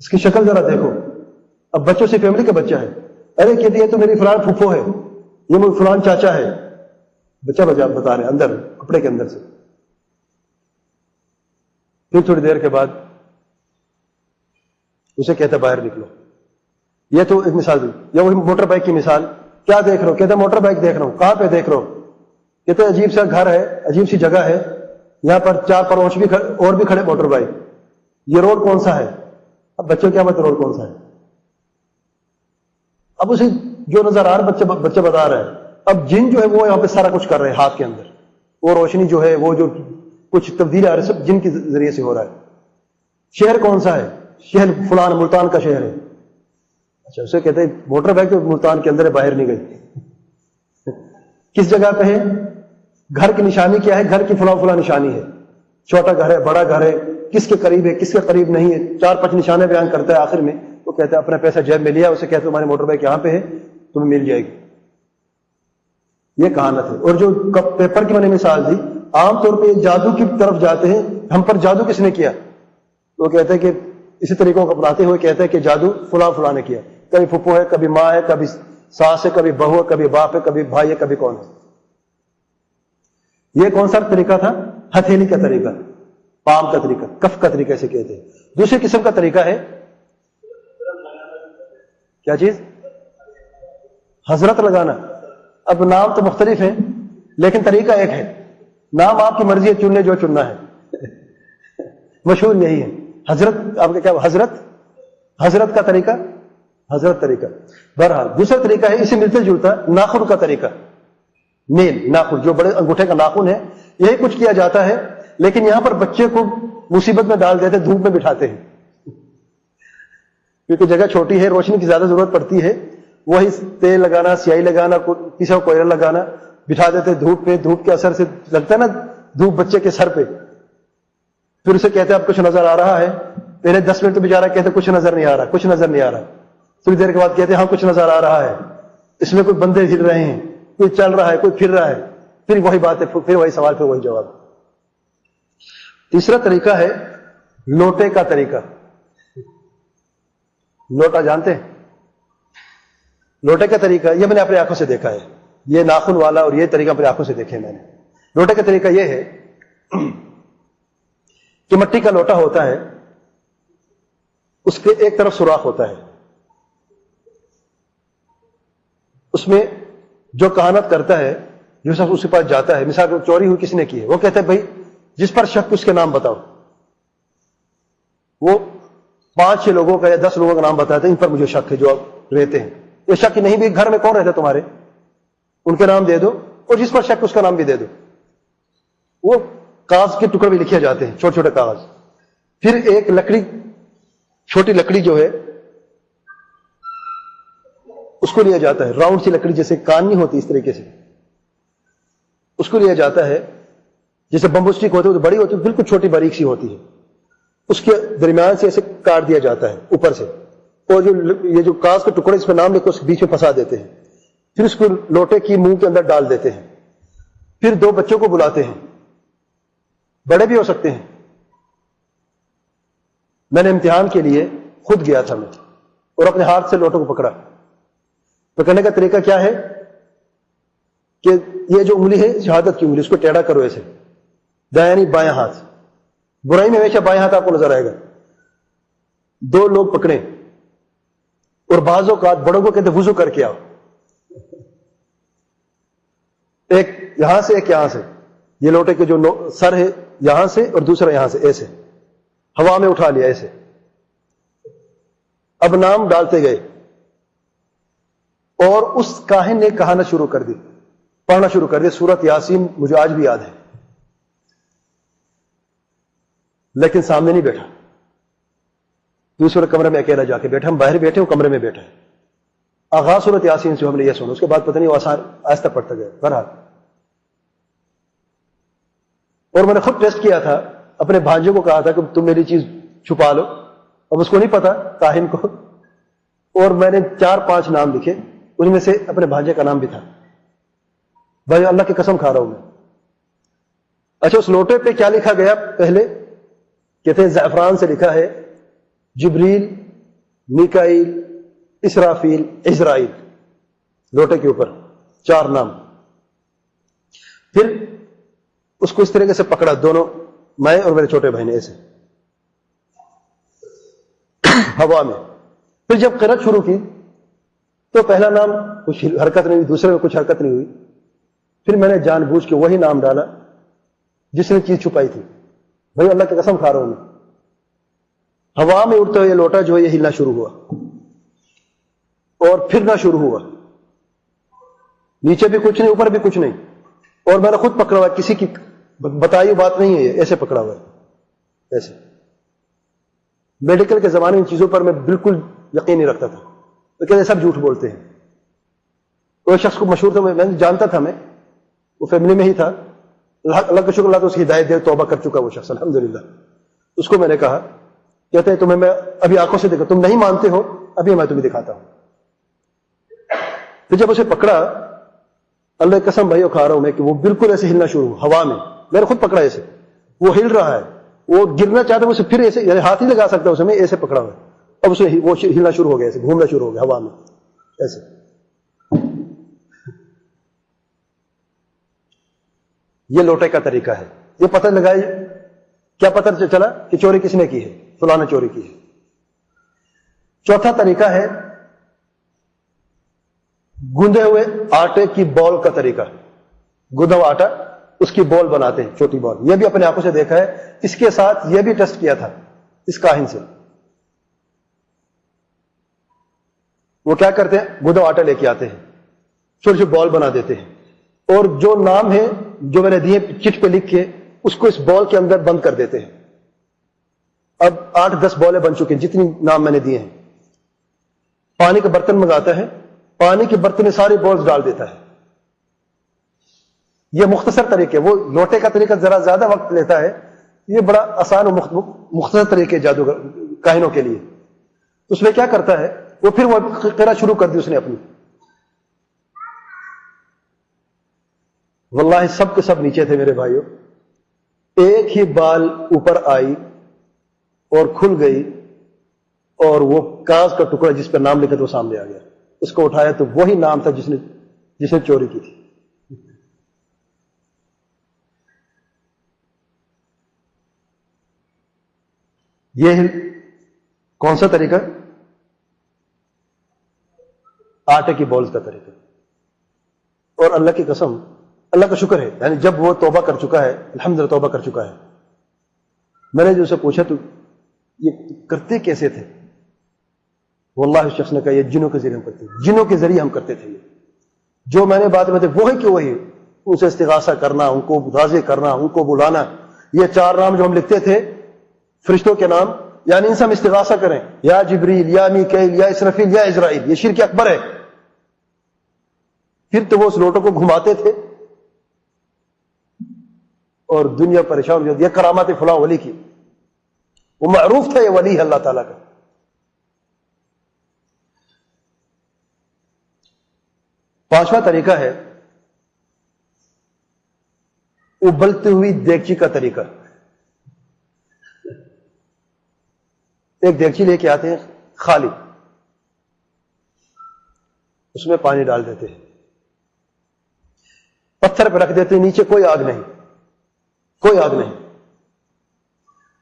اس کی شکل ذرا دیکھو. اب بچوں سے فیملی کا بچہ ہے، ارے کہتے یہ تو میری فلان پھوپھو ہے، یہ میری فلان چاچا ہے. بچہ بتا رہے اندر کپڑے کے اندر سے. پھر تھوڑی دیر کے بعد اسے کہتا باہر نکلو. یہ تو ایک مثال دی. یا وہی موٹر بائک کی مثال، کیا دیکھ رہے ہو؟ کہتا موٹر بائک دیکھ رہا ہوں. کہاں پہ دیکھ رہے ہو؟ کہتے عجیب سا گھر ہے، عجیب سی جگہ ہے، یہاں پر 4 بھی اور بھی کھڑے موٹر بائک. یہ روڈ کون سا ہے؟ اب بچوں کیا بتا روڈ کون سا ہے؟ اب اسے جو نظر آ رہا بچہ بتا رہا ہے. اب جن جو ہے وہ یہاں پہ سارا کچھ کر رہے ہیں ہاتھ کے اندر، وہ روشنی جو ہے وہ جو کچھ تبدیلی آ رہی ہے سب جن کے ذریعے سے ہو رہا ہے. شہر کون سا ہے؟ شہر فلان ملتان کا شہر ہے. اچھا اسے کہتے ہیں موٹر بائک تو ملتان کے اندر ہے، باہر نہیں گئی. کس جگہ پہ ہے؟ گھر کی نشانی کیا ہے؟ گھر کی فلاں فلاں نشانی ہے. چھوٹا گھر ہے، بڑا گھر ہے، کس کے قریب ہے، کس کے قریب نہیں ہے، 4-5 نشانے بیان کرتا ہے. آخر میں وہ کہتا ہے اپنا پیسہ جیب میں لیا، اسے کہتے ہیں تمہاری موٹر بائک یہاں پہ ہے، تمہیں مل جائے گی. یہ کہانت ہے. اور جو پیپر کی میں نے مثال دی، عام طور پہ جادو کی طرف جاتے ہیں، ہم پر جادو کس نے کیا؟ وہ کہتے ہیں کہ اسی طریقوں کو اپناتے ہوئے کہتے ہیں کہ جادو فلاں فلاں نے کیا. کبھی پھپھو ہے، کبھی ماں ہے، کبھی ساس ہے، کبھی بہو ہے، کبھی باپ ہے، کبھی بھائی ہے، کبھی کون ہے. یہ کون سا طریقہ تھا؟ ہتھیلی کا طریقہ، پام کا طریقہ، کف کا طریقہ سے کہتے ہیں. دوسری قسم کا طریقہ ہے کیا چیز؟ حضرت لگانا. اب نام تو مختلف ہیں لیکن طریقہ ایک ہے. نام آپ کی مرضی ہے، چننے جو چننا ہے. مشہور یہی ہے حضرت. آپ کا کیا حضرت کا طریقہ، حضرت طریقہ. بہرحال دوسرا طریقہ ہے اسے ملتے جلتا ناخن کا طریقہ. نیل، ناخن، جو بڑے انگوٹھے کا ناخن ہے، یہی کچھ کیا جاتا ہے. لیکن یہاں پر بچے کو مصیبت میں ڈال دیتے، دھوپ میں بٹھاتے ہیں کیونکہ جگہ چھوٹی ہے، روشنی کی زیادہ ضرورت پڑتی ہے. وہی تیل لگانا، سیاہی لگانا، کسی کوئلہ لگانا، بٹھا دیتے دھوپ پہ. دھوپ کے اثر سے لگتا ہے نا دھوپ بچے کے سر پہ. پھر اسے کہتے ہیں اب کچھ نظر آ رہا ہے. پہلے 10 منٹ تو بچارا کہتے کچھ نظر نہیں آ رہا، کچھ نظر نہیں آ رہا. تھوڑی دیر کے بعد کہتے ہیں ہاں کچھ نظر آ رہا ہے، اس میں کوئی بندے ہل رہے ہیں، کوئی چل رہا ہے، کوئی پھر رہا ہے. پھر وہی بات ہے، پھر وہی سوال، پھر وہی جواب. تیسرا طریقہ ہے لوٹے کا طریقہ. لوٹا جانتے ہیں؟ لوٹے کا طریقہ یہ میں نے اپنی آنکھوں سے دیکھا ہے. یہ ناخن والا اور یہ طریقہ اپنی آنکھوں سے دیکھے میں نے. لوٹے کا طریقہ یہ ہے کہ مٹی کا لوٹا ہوتا ہے، اس کے ایک طرف سوراخ ہوتا ہے، اس میں جو کہانت کرتا ہے، جو شخص اس کے پاس جاتا ہے، مثال کو چوری ہوئی کس نے کی ہے، وہ کہتا ہے بھائی جس پر شک اس کے نام بتاؤ. وہ 5-6 لوگوں کا یا 10 لوگوں کا نام بتاتے ہیں، ان پر مجھے شک ہے جو اب رہتے ہیں. یہ شک نہیں بھی گھر میں کون رہتا تمہارے، ان کے نام دے دو، اور جس پر شک اس کا نام بھی دے دو. وہ کاغذ کے ٹکڑے بھی لکھے جاتے ہیں، چھوٹے چھوٹے کاغذ. پھر ایک لکڑی، چھوٹی لکڑی جو ہے اس کو لیا جاتا ہے، راؤنڈ سی لکڑی جیسے کان نہیں ہوتی اس طریقے سے، اس کو لیا جاتا ہے. جیسے بمبو اسٹک ہوتی ہے تو بڑی ہوتی ہے، بالکل چھوٹی باریک سی ہوتی ہے. اس کے درمیان سے ایسے کاٹ دیا جاتا ہے اوپر سے، اور یہ جو کاغذ کے ٹکڑے اس میں نام لکھ کے اس کے بیچ میں پھنسا دیتے ہیں. پھر اس کو لوٹے کی منہ کے اندر ڈال دیتے ہیں. پھر 2 بچوں کو بلاتے ہیں، بڑے بھی ہو سکتے ہیں. میں نے امتحان کے لیے خود گیا تھا میں، اور اپنے ہاتھ سے لوٹوں کو پکڑا. پکڑنے کا طریقہ کیا ہے کہ یہ جو انگلی ہے شہادت کی انگلی، اس کو ٹیڑھا کرو ایسے، دایاں نہیں بایاں ہاتھ. برائی میں ہمیشہ بایاں ہاتھ آپ کو نظر آئے گا. 2 لوگ پکڑیں، اور بعض اوقات بڑوں کو کہتے وضو کر کے آؤ. ایک یہاں سے ایک یہاں سے، یہ لوٹے کے جو سر ہے یہاں سے اور دوسرا یہاں سے، ایسے ہوا میں اٹھا لیا ایسے. اب نام ڈالتے گئے، اور اس کاہن نے کہانا شروع کر دی، پڑھنا شروع کر دی سورت یاسین. مجھے آج بھی یاد ہے، لیکن سامنے نہیں بیٹھا، دوسرے کمرے میں اکیلا جا کے بیٹھا. ہم باہر بیٹھے، وہ کمرے میں بیٹھا ہے. آغاز سورت یاسین سے ہم نے یہ سنا، اس کے بعد پتہ نہیں وہ آسان آہستہ پڑھتا گیا بہرحال. اور میں نے خود ٹیسٹ کیا تھا، اپنے بھانجے کو کہا تھا کہ تم میری چیز چھپا لو. اب اس کو نہیں پتا کاہن کو، اور میں نے 4-5 نام لکھے، ان میں سے اپنے بھانجے کا نام بھی تھا. بھائی اللہ کی قسم کھا رہا ہوں میں. اچھا اس لوٹے پہ کیا لکھا گیا پہلے؟ کہتے ہیں زعفران سے لکھا ہے جبریل، میکائیل، اسرافیل، عزرائیل. لوٹے کے اوپر 4 نام. پھر اس کو اس طریقے سے پکڑا، دونوں، میں اور میرے چھوٹے بھائی نے، ایسے ہوا میں. پھر جب قرأت شروع کی تو پہلا نام کچھ حرکت نہیں ہوئی، دوسرے میں کچھ حرکت نہیں ہوئی. پھر میں نے جان بوجھ کے وہی نام ڈالا جس نے چیز چھپائی تھی. بھائی اللہ کی قسم کھا رہا ہوں میں. ہوا میں اڑتے ہوئے لوٹا جو ہے یہ ہلنا شروع ہوا اور پھرنا شروع ہوا. نیچے بھی کچھ نہیں، اوپر بھی کچھ نہیں. اور میں نے خود پکڑا ہوا، کسی کی بتائی بات نہیں ہے، یہ ایسے پکڑا ہوا ہے ایسے. میڈیکل کے زمانے میں ان چیزوں پر میں بالکل یقین نہیں رکھتا تھا، تو کہتے سب جھوٹ بولتے ہیں. وہ شخص کو مشہور تھا، میں جانتا تھا، میں وہ فیملی میں ہی تھا. اللہ کا شکر، اللہ تو اس کی ہدایت دے، توبہ کر چکا وہ شخص الحمدللہ. اس کو میں نے کہا، کہتے ہیں تمہیں میں ابھی آنکھوں سے دیکھا، تم نہیں مانتے ہو، ابھی میں تمہیں دکھاتا ہوں. پھر جب اسے پکڑا، اللہ کی قسم بھائیو کھا رہا ہوں میں کہ وہ بالکل ایسے ہلنا شروع ہوا ہوا میں. میں نے خود پکڑا ایسے، وہ ہل رہا ہے، وہ گرنا چاہتا ہے، اسے پھر ایسے، یعنی ہاتھ نہیں لگا سکتا اسے، میں ایسے پکڑا ہوا ہے. اب اسے وہ ہلنا شروع ہو گیا، ایسے گھومنا شروع ہو گیا ہوا میں ایسے. یہ لوٹے کا طریقہ ہے. یہ پتہ لگائے، کیا پتہ چلا کہ چوری کس نے کی ہے؟ فلاں نے چوری کی ہے. چوتھا طریقہ ہے گوندے ہوئے آٹے کی بال کا طریقہ. گوندھا ہوا آٹا، اس کی بال بناتے ہیں، چھوٹی بال. یہ بھی اپنے آنکھوں سے دیکھا ہے. اس کے ساتھ یہ بھی ٹیسٹ کیا تھا اس کاہن سے. وہ کیا کرتے ہیں، گوندھا ہوا آٹا لے کے آتے ہیں، چھوٹی چھوٹی بال بنا دیتے ہیں، اور جو نام ہے جو میں نے دیے چٹ پہ لکھ کے اس کو اس بال کے اندر بند کر دیتے ہیں. اب 8-10 بالیں بن چکے ہیں، جتنی نام میں نے دیے ہیں. پانی کا برتن منگاتا ہے، پانی کے برتن میں ساری بالز ڈال دیتا ہے. یہ مختصر طریقے. وہ لوٹے کا طریقہ ذرا زیادہ وقت لیتا ہے، یہ بڑا آسان و مختصر طریقے جادوگر کاہنوں کے لیے. اس میں کیا کرتا ہے، وہ پھر وہ قرأت شروع کر دی اس نے اپنی. واللہ سب کے سب نیچے تھے میرے بھائیوں. ایک ہی بال اوپر آئی اور کھل گئی، اور وہ کاغذ کا ٹکڑا جس پر نام لکھا تھا وہ سامنے آ گیا. اس کو اٹھایا تو وہی نام تھا جس نے چوری کی تھی. یہ کون سا طریقہ؟ آٹے کی بولز کا طریقہ. اور اللہ کی قسم، اللہ کا شکر ہے، یعنی جب وہ توبہ کر چکا ہے، الحمدللہ توبہ کر چکا ہے. میں نے جو اسے پوچھا تو یہ کرتے کیسے تھے؟ واللہ اس شخص نے کہا یہ جنوں کے ذریعے ہم کرتے تھے، جنوں کے ذریعے ہم کرتے تھے، جو میں نے بات بتائی وہی کہ وہی، ان سے استغاثہ کرنا، ان کو راضی کرنا، ان کو بلانا، یہ 4 نام جو ہم لکھتے تھے فرشتوں کے نام، یعنی ان سے ہم استغاثہ کریں، یا جبریل یا میکائیل یا اسرافیل یا اسرائیل، یہ شرک اکبر ہے۔ پھر تو وہ اس لوٹوں کو گھماتے تھے اور دنیا پریشان ہو جاتی، یہ کرامات فلاں ولی کی، وہ معروف تھا یہ ولی ہے اللہ تعالیٰ کا۔ پانچواں طریقہ ہے ابلتی ہوئی دیگچی کا طریقہ۔ ایک دیگچی لے کے آتے ہیں خالی، اس میں پانی ڈال دیتے ہیں، پتھر پہ رکھ دیتے ہیں، نیچے کوئی آگ نہیں، کوئی آگ نہیں،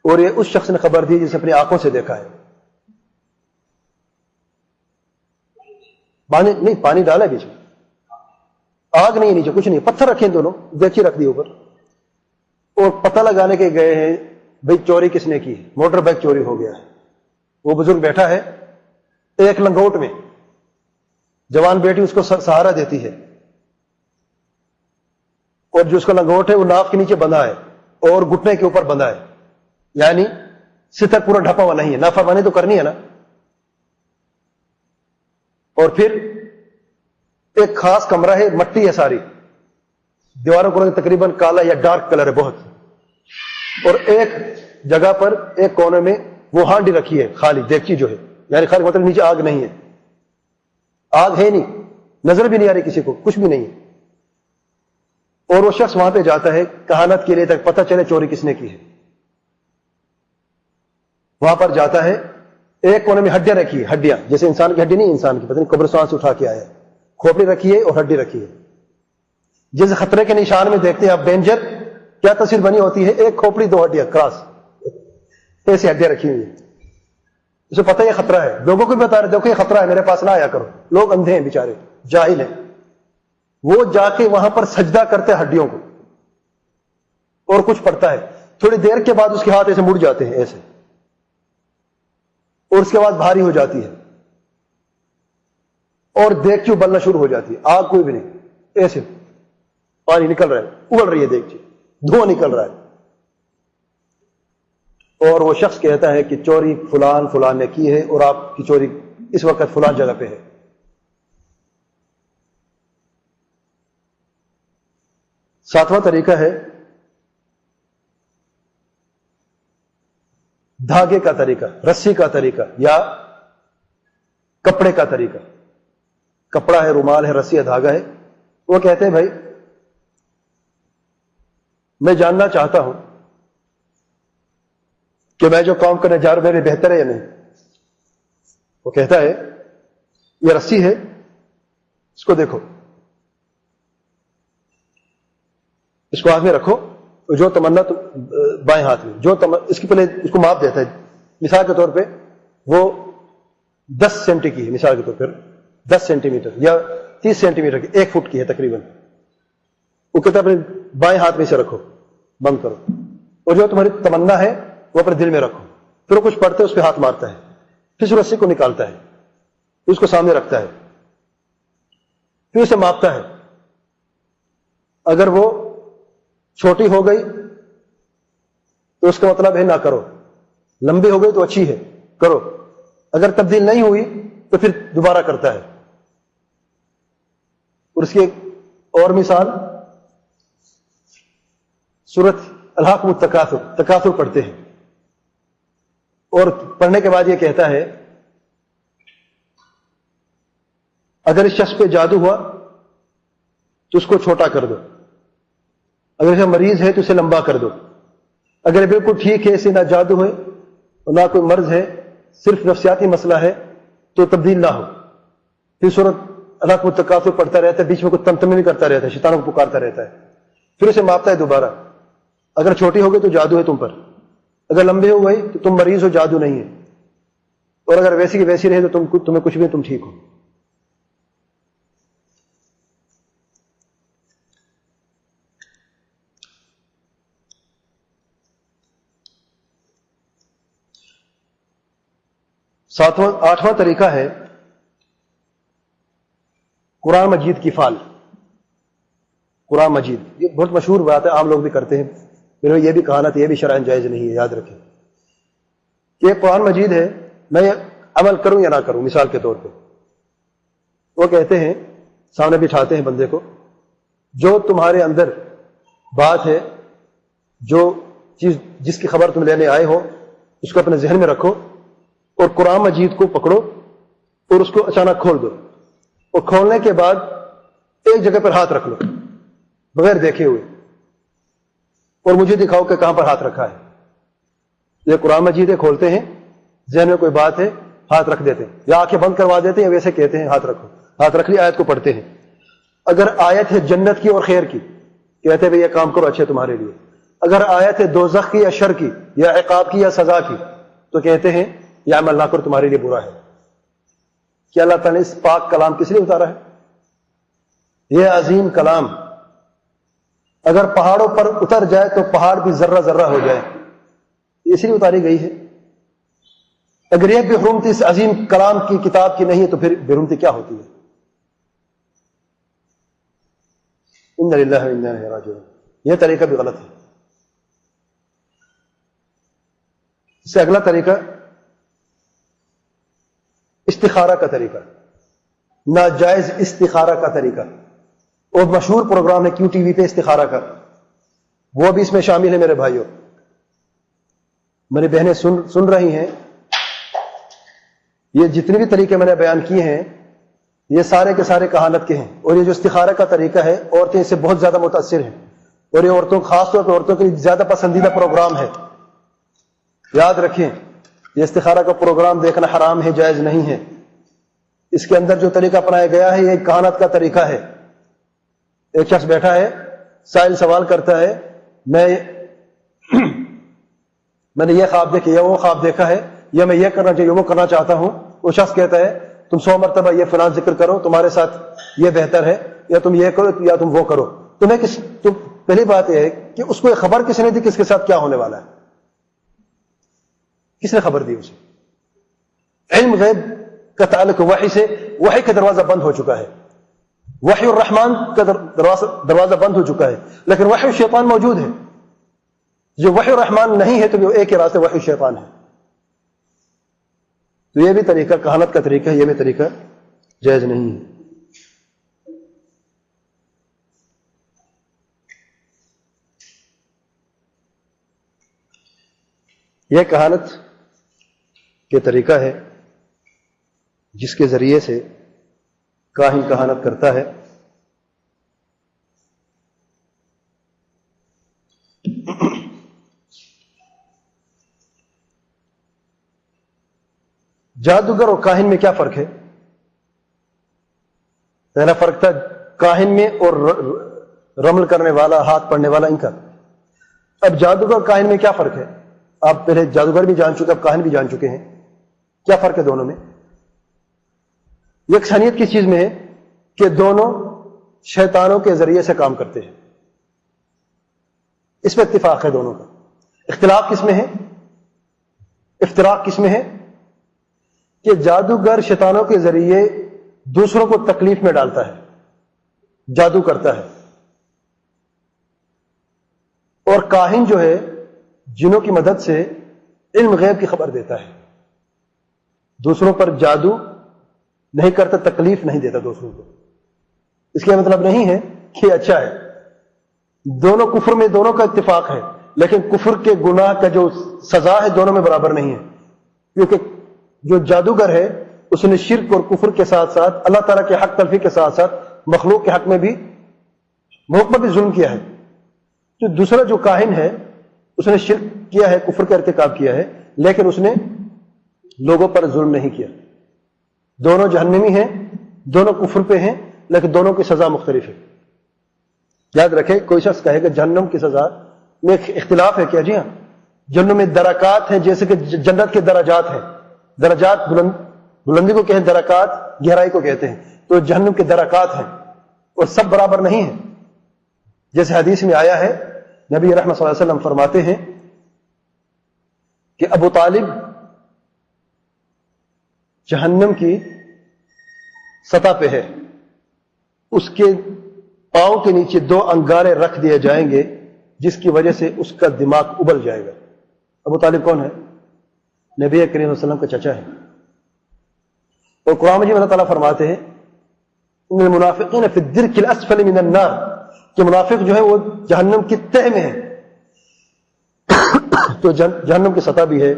اور یہ اس شخص نے خبر دی جسے اپنی آنکھوں سے دیکھا ہے۔ پانی نہیں، پانی ڈالا بیچ میں، آگ نہیں، نیچے کچھ نہیں، پتھر رکھے دونوں، دیگچی رکھ دی اوپر، اور پتہ لگانے کے گئے ہیں بھئی چوری کس نے کی، موٹر بائک چوری ہو گیا ہے۔ وہ بزرگ بیٹھا ہے ایک لنگوٹ میں، جوان بیٹی اس کو سہارا دیتی ہے، اور جو اس کا لنگوٹ ہے وہ ناف کے نیچے بندھا ہے اور گھٹنے کے اوپر بندھا ہے، یعنی ستر پورا ڈھپا ہوا نہیں ہے، نافرمانی تو کرنی ہے نا۔ اور پھر ایک خاص کمرہ ہے، مٹی ہے ساری، دیواروں کو تقریباً کالا یا ڈارک کلر ہے بہت، اور ایک جگہ پر ایک کونے میں وہ ہانڈی رکھی ہے خالی، دیگچی جو ہے، یعنی خالی مطلب نیچے آگ نہیں ہے، آگ ہے نہیں، نظر بھی نہیں آ رہی کسی کو، کچھ بھی نہیں ہے۔ اور وہ شخص وہاں پہ جاتا ہے کہانت کے لیے تک پتہ چلے چوری کس نے کی ہے۔ وہاں پر جاتا ہے، ایک کونے میں ہڈیاں رکھی ہے، ہڈیاں جیسے انسان کی ہڈی نہیں، انسان کی پتہ نہیں قبرستان سے اٹھا کے آیا ہے، کھوپڑی رکھی ہے اور ہڈی رکھی ہے۔ جیسے خطرے کے نشان میں دیکھتے ہیں آپ ڈینجر، کیا تصویر بنی ہوتی ہے، ایک کھوپڑی 2 ہڈیاں کراس، ایسی ہڈیاں رکھی ہوئی ہیں، اسے پتہ یہ خطرہ ہے، لوگوں کو بھی بتا رہے دیکھو یہ خطرہ ہے، میرے پاس نہ آیا کرو۔ لوگ اندھے ہیں بیچارے، جاہل ہیں، وہ جا کے وہاں پر سجدہ کرتے ہیں ہڈیوں کو، اور کچھ پڑتا ہے، تھوڑی دیر کے بعد اس کے ہاتھ ایسے مڑ جاتے ہیں ایسے، اور اس کے بعد بھاری ہو جاتی ہے، اور دیگچی ابلنا شروع ہو جاتی ہے، آگ کوئی بھی نہیں، ایسے پانی نکل رہا ہے، ابل رہی ہے دیگچی، دھواں نکل رہا ہے، اور وہ شخص کہتا ہے کہ چوری فلان فلان نے کی ہے، اور آپ کی چوری اس وقت فلان جگہ پہ ہے۔ ساتواں طریقہ ہے دھاگے کا طریقہ، رسی کا طریقہ یا کپڑے کا طریقہ۔ کپڑا ہے، رومال ہے، رسی ہے، دھاگا ہے، وہ کہتے ہیں بھائی میں جاننا چاہتا ہوں کہ میں جو کام کرنے جا رہا ہوں میرے بہتر ہے یا نہیں۔ وہ کہتا ہے یہ رسی ہے، اس کو دیکھو، اس کو ہاتھ میں رکھو، جو تمنا بائیں ہاتھ میں، جو اس کی پہلے اس کو ماپ دیتا ہے، مثال کے طور پہ وہ 10 سینٹی کی ہے، مثال کے طور پر 10 سینٹی میٹر یا 30 سینٹی میٹر کی، 1 فٹ کی ہے تقریباً، وہ کہتا ہے اپنے بائیں ہاتھ میں سے رکھو، بند کرو، اور جو تمہاری تمنا ہے وہ اپنے دل میں رکھو۔ پھر وہ کچھ پڑھتے ہے، اس پہ ہاتھ مارتا ہے، پھر اس رسی کو نکالتا ہے، پھر اس کو سامنے رکھتا ہے، پھر اسے ماپتا ہے، اگر وہ چھوٹی ہو گئی تو اس کا مطلب ہے نہ کرو، لمبی ہو گئی تو اچھی ہے کرو، اگر تبدیل نہیں ہوئی تو پھر دوبارہ کرتا ہے۔ اور اس کی ایک اور مثال سورۃ الہاکم التکاثر، تکاثر پڑھتے ہیں، اور پڑھنے کے بعد یہ کہتا ہے اگر اس شخص پہ جادو ہوا تو اس کو چھوٹا کر دو، اگر اسے مریض ہے تو اسے لمبا کر دو، اگر بالکل ٹھیک ہے، اسے نہ جادو ہے اور نہ کوئی مرض ہے، صرف نفسیاتی مسئلہ ہے تو تبدیل نہ ہو۔ پھر سورۃ الہاکم التکاثر پڑھتا رہتا ہے، بیچ میں کوئی تمتمی کرتا رہتا ہے، شیطانوں کو پکارتا رہتا ہے، پھر اسے ماپتا ہے دوبارہ، اگر چھوٹی ہو گئی تو جادو ہے تم پر، اگر لمبی ہو گئی تو تم مریض ہو، جادو نہیں ہے، اور اگر ویسی کی ویسی رہے تو تمہیں کچھ بھی، تم ٹھیک ہو۔ آٹھواں طریقہ ہے قرآن مجید کی فال. قرآن مجید یہ بہت مشہور بات ہے، عام لوگ بھی کرتے ہیں. پھر یہ بھی کہانت، یہ بھی شرعاً جائز نہیں ہے، یاد رکھیں کہ قرآن مجید ہے، میں عمل کروں یا نہ کروں. مثال کے طور پہ وہ کہتے ہیں، سامنے بٹھاتے ہیں بندے کو، جو تمہارے اندر بات ہے، جو چیز جس کی خبر تم لینے آئے ہو، اس کو اپنے ذہن میں رکھو اور قرآن مجید کو پکڑو اور اس کو اچانک کھول دو، اور کھولنے کے بعد ایک جگہ پر ہاتھ رکھ لو بغیر دیکھے ہوئے، اور مجھے دکھاؤ کہ کہاں پر ہاتھ رکھا ہے. یہ قرآن مجید ہے، کھولتے ہیں، ذہن میں کوئی بات ہے، ہاتھ رکھ دیتے ہیں، یا آنکھیں بند کروا دیتے ہیں، یا ویسے کہتے ہیں ہاتھ رکھو. ہاتھ رکھ لی، آیت کو پڑھتے ہیں. اگر آیت ہے جنت کی اور خیر کی، کہتے ہیں بھئی یہ کام کرو اچھے تمہارے لیے. اگر آیت ہے دوزخ کی یا شر کی یا عقاب کی یا سزا کی، تو کہتے ہیں یہ عمل نہ کرو تمہارے لیے برا ہے. کیا اللہ تعالیٰ نے اس پاک کلام کس لیے اتارا ہے؟ یہ عظیم کلام اگر پہاڑوں پر اتر جائے تو پہاڑ بھی ذرہ ذرہ ہو جائے، اس لیے اتاری گئی ہے. اگر یہ بے حرمتی اس عظیم کلام کی کتاب کی نہیں ہے تو پھر بے حرمتی کیا ہوتی ہے؟ ان للہ و انا الیہ راجعون. یہ طریقہ بھی غلط ہے. اس سے اگلا طریقہ استخارہ کا طریقہ، ناجائز استخارہ کا طریقہ. اور مشہور پروگرام ہے کیو ٹی وی پہ استخارہ کا، وہ بھی اس میں شامل ہے. میرے بھائیوں، میری بہنیں سن رہی ہیں، یہ جتنے بھی طریقے میں نے بیان کیے ہیں یہ سارے کے سارے کہانت کے ہیں. اور یہ جو استخارہ کا طریقہ ہے، عورتیں اس سے بہت زیادہ متاثر ہیں، اور یہ عورتوں، خاص طور پر عورتوں کے لیے زیادہ پسندیدہ پروگرام ہے. یاد رکھیں، یہ استخارہ کا پروگرام دیکھنا حرام ہے، جائز نہیں ہے. اس کے اندر جو طریقہ اپنایا گیا ہے یہ کہانت کا طریقہ ہے. ایک شخص بیٹھا ہے، سائل سوال کرتا ہے، میں نے یہ خواب دیکھا یا وہ خواب دیکھا ہے، یا میں یہ کرنا چاہیے وہ کرنا چاہتا ہوں. وہ شخص کہتا ہے تم 100 مرتبہ یہ فلاں ذکر کرو، تمہارے ساتھ یہ بہتر ہے، یا تم یہ کرو یا تم وہ کرو. تو پہلی بات یہ ہے کہ اس کو خبر کس نے دی کس کے ساتھ کیا ہونے والا ہے؟ کس نے خبر دی اسے؟ علم غیب کا تعلق وحی سے، وحی کا دروازہ بند ہو چکا ہے، وحی الرحمن کا دروازہ بند ہو چکا ہے. لیکن وحی الشیطان موجود ہے. جو وحی الرحمن نہیں ہے تو وہ ایک ہی راستے وحی الشیطان ہے. تو یہ بھی طریقہ کہانت کا طریقہ ہے، یہ بھی طریقہ جائز نہیں ہے. یہ کہانت کے طریقہ ہے جس کے ذریعے سے کاہن کہانت کرتا ہے. جادوگر اور کاہن میں کیا فرق ہے؟ پہلا فرق تھا کاہن میں اور رمل کرنے والا، ہاتھ پڑھنے والا، ان کا. اب جادوگر اور کاہن میں کیا فرق ہے؟ آپ پہلے جادوگر بھی جان چکے، اب کاہن بھی جان چکے ہیں. کیا فرق ہے دونوں میں؟ یکسانیت کس چیز میں ہے؟ کہ دونوں شیطانوں کے ذریعے سے کام کرتے ہیں. اس میں اتفاق ہے دونوں کا. اختلاف کس میں ہے؟ افتراق کس میں ہے؟ کہ جادوگر شیطانوں کے ذریعے دوسروں کو تکلیف میں ڈالتا ہے، جادو کرتا ہے. اور کاہن جو ہے جنوں کی مدد سے علم غیب کی خبر دیتا ہے، دوسروں پر جادو نہیں کرتا، تکلیف نہیں دیتا دوسروں کو. اس کا مطلب نہیں ہے کہ اچھا ہے. دونوں کفر میں دونوں کا اتفاق ہے، لیکن کفر کے گناہ کا جو سزا ہے دونوں میں برابر نہیں ہے. کیونکہ جو جادوگر ہے اس نے شرک اور کفر کے ساتھ ساتھ اللہ تعالیٰ کے حق تلفی کے ساتھ ساتھ مخلوق کے حق میں بھی، ملک پر بھی ظلم کیا ہے. جو دوسرا جو کاہن ہے اس نے شرک کیا ہے، کفر کا ارتکاب کیا ہے، لیکن اس نے لوگوں پر ظلم نہیں کیا. دونوں جہنمی ہیں، دونوں کفر پہ ہیں، لیکن دونوں کی سزا مختلف ہے. یاد رکھیں، کوئی شخص کہے کہ جہنم کی سزا میں اختلاف ہے کیا؟ جی ہاں، جہنم میں درکات ہیں، جیسے کہ جنت کے درجات ہیں. درجات بلندی کو کہیں، درکات گہرائی کو کہتے ہیں. تو جہنم کے درکات ہیں اور سب برابر نہیں ہیں. جیسے حدیث میں آیا ہے، نبی رحمت صلی اللہ علیہ وسلم فرماتے ہیں کہ ابو طالب جہنم کی سطح پہ ہے، اس کے پاؤں کے نیچے 2 انگارے رکھ دیے جائیں گے جس کی وجہ سے اس کا دماغ ابل جائے گا۔ ابو طالب کون ہے؟ نبی کریم صلی اللہ علیہ وسلم کا چچا ہے۔ اور قرآن مجید میں اللہ تعالیٰ فرماتے ہیں ان المنافقین فی الدرک الاسفل من النار، کہ منافق جو ہے وہ جہنم کی تہ میں ہے۔ تو جہنم کی سطح بھی ہے،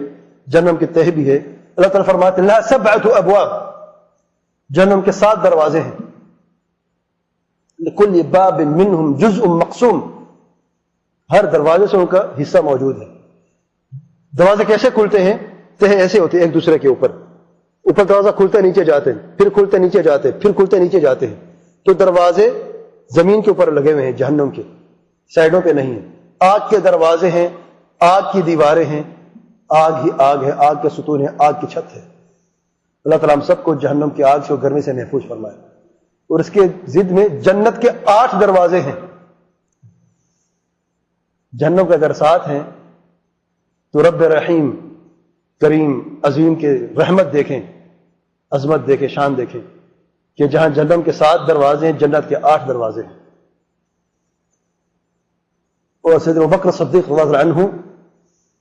جہنم کی تہ بھی ہے۔ اللہ تعالیٰ فرماتے ہیں لها 7 ابواب، جہنم کے 7 دروازے ہیں۔ لکل باب منہم جزء مقسوم، ہر دروازے سے ان کا حصہ موجود ہے۔ دروازے کیسے کھلتے ہیں؟ تہ ایسے ہوتے ہیں ایک دوسرے کے اوپر دروازہ کھلتے نیچے جاتے ہیں، پھر کھلتے نیچے جاتے ہیں، پھر کھلتے نیچے جاتے ہیں۔ تو دروازے زمین کے اوپر لگے ہوئے ہیں، جہنم کے سائڈوں پہ نہیں ہیں۔ آگ کے دروازے ہیں، آگ کی دیواریں ہیں، آگ ہی آگ ہے، آگ کے ستون ہے، آگ کی چھت ہے۔ اللہ تعالیٰ ہم سب کو جہنم کی آگ سے اور گرمی سے محفوظ فرمائے۔ اور اس کے ضد میں جنت کے 8 دروازے ہیں۔ جہنم کے اگر 7 ہیں تو رب رحیم کریم عظیم کے رحمت دیکھیں، عظمت دیکھیں، شان دیکھیں کہ جہاں جہنم کے 7 دروازے ہیں، جنت کے 8 دروازے ہیں۔ اور سیدنا ابوبکر صدیق رضی اللہ عنہ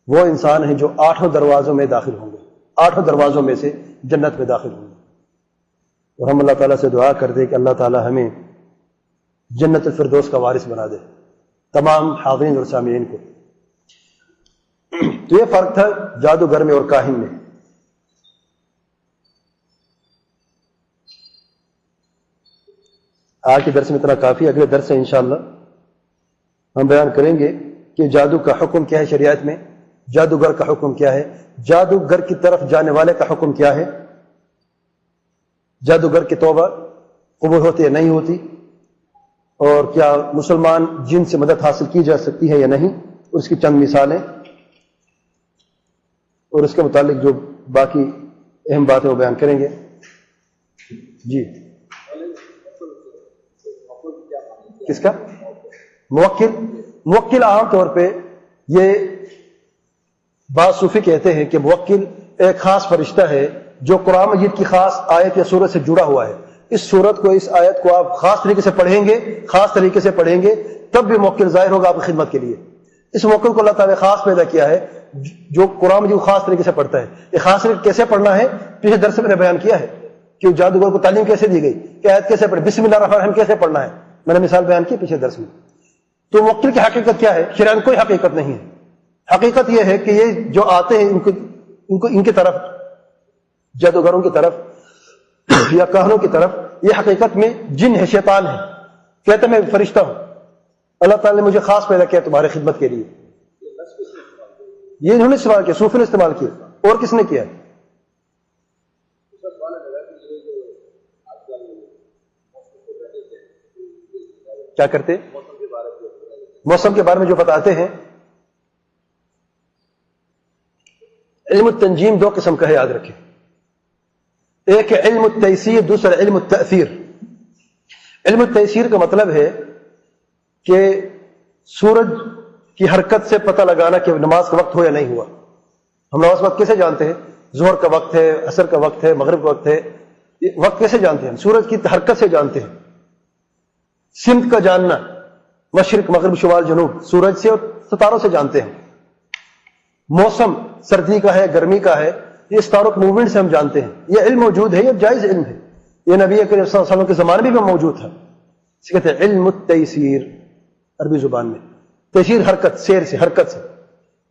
وہ انسان ہیں جو 8 دروازوں میں داخل ہوں گے، 8 دروازوں میں سے جنت میں داخل ہوں گے۔ اور ہم اللہ تعالیٰ سے دعا کر دیں کہ اللہ تعالیٰ ہمیں جنت الفردوس کا وارث بنا دے، تمام حاضرین اور سامعین کو۔ تو یہ فرق تھا جادوگر میں اور کاہن میں۔ آج کے درس میں اتنا کافی، اگلے درس سے انشاءاللہ ہم بیان کریں گے کہ جادو کا حکم کیا ہے شریعت میں، جادوگر کا حکم کیا ہے، جادوگر کی طرف جانے والے کا حکم کیا ہے، جادوگر کی توبہ قبول ہوتی ہے نہیں ہوتی، اور کیا مسلمان جن سے مدد حاصل کی جا سکتی ہے یا نہیں، اس کی چند مثالیں، اور اس کے متعلق جو باقی اہم باتیں وہ بیان کریں گے۔ جی کس کا؟ موکل عام طور پہ یہ بعض صوفی کہتے ہیں کہ موکل ایک خاص فرشتہ ہے جو قرآن مجید کی خاص آیت یا سورت سے جڑا ہوا ہے۔ اس سورت کو، اس آیت کو آپ خاص طریقے سے پڑھیں گے، خاص طریقے سے پڑھیں گے، تب بھی موکل ظاہر ہوگا آپ کی خدمت کے لیے۔ اس موکل کو اللہ تعالیٰ نے خاص پیدا کیا ہے جو قرآن مجید خاص طریقے سے پڑھتا ہے۔ یہ خاص طریقے کیسے پڑھنا ہے پچھلے درس میں نے بیان کیا ہے کہ جادوگر کو تعلیم کیسے دی گئی، کہ آیت کیسے پڑھے، بسم اللہ الرحمن الرحیم کیسے پڑھنا ہے، میں نے مثال بیان کی پچھلے درس میں۔ تو موکل کی حقیقت کیا ہے؟ شریعت کوئی حقیقت نہیں ہے۔ حقیقت یہ ہے کہ یہ جو آتے ہیں ان کی طرف، جادوگروں کی طرف یا کاہنوں کی طرف، یہ حقیقت میں جن ہے، شیطان ہے، کہتے میں فرشتہ ہوں، اللہ تعالیٰ نے مجھے خاص پیدا کیا تمہاری خدمت کے لیے۔ یہ انہوں نے استعمال کیا، صوفی نے استعمال کیا، اور کس نے کیا؟ کیا کرتے؟ موسم کے بارے میں جو بتاتے ہیں۔ علم التنجیم 2 قسم کا ہے، یاد رکھیں، ایک ہے علم التیسیر، دوسرا علم التأثیر۔ علم التیسیر کا مطلب ہے کہ سورج کی حرکت سے پتہ لگانا کہ نماز کا وقت ہو یا نہیں ہوا۔ ہم نماز کا وقت کیسے جانتے ہیں؟ ظہر کا وقت ہے، عصر کا وقت ہے، مغرب کا وقت ہے، یہ وقت کیسے جانتے ہیں؟ سورج کی حرکت سے جانتے ہیں۔ سمت کا جاننا، مشرق مغرب شمال جنوب، سورج سے اور ستاروں سے جانتے ہیں۔ موسم سردی کا ہے، گرمی کا ہے، یہ ستاروں کے موومنٹ سے ہم جانتے ہیں۔ یہ علم موجود ہے، یہ جائز علم ہے، یہ نبی کریم صلی اللہ علیہ وسلم کے زمانے میں بھی موجود تھا۔ اس کہتے ہیں علم التیسیر عربی زبان میں، تیسیر حرکت، سیر سے، حرکت سے۔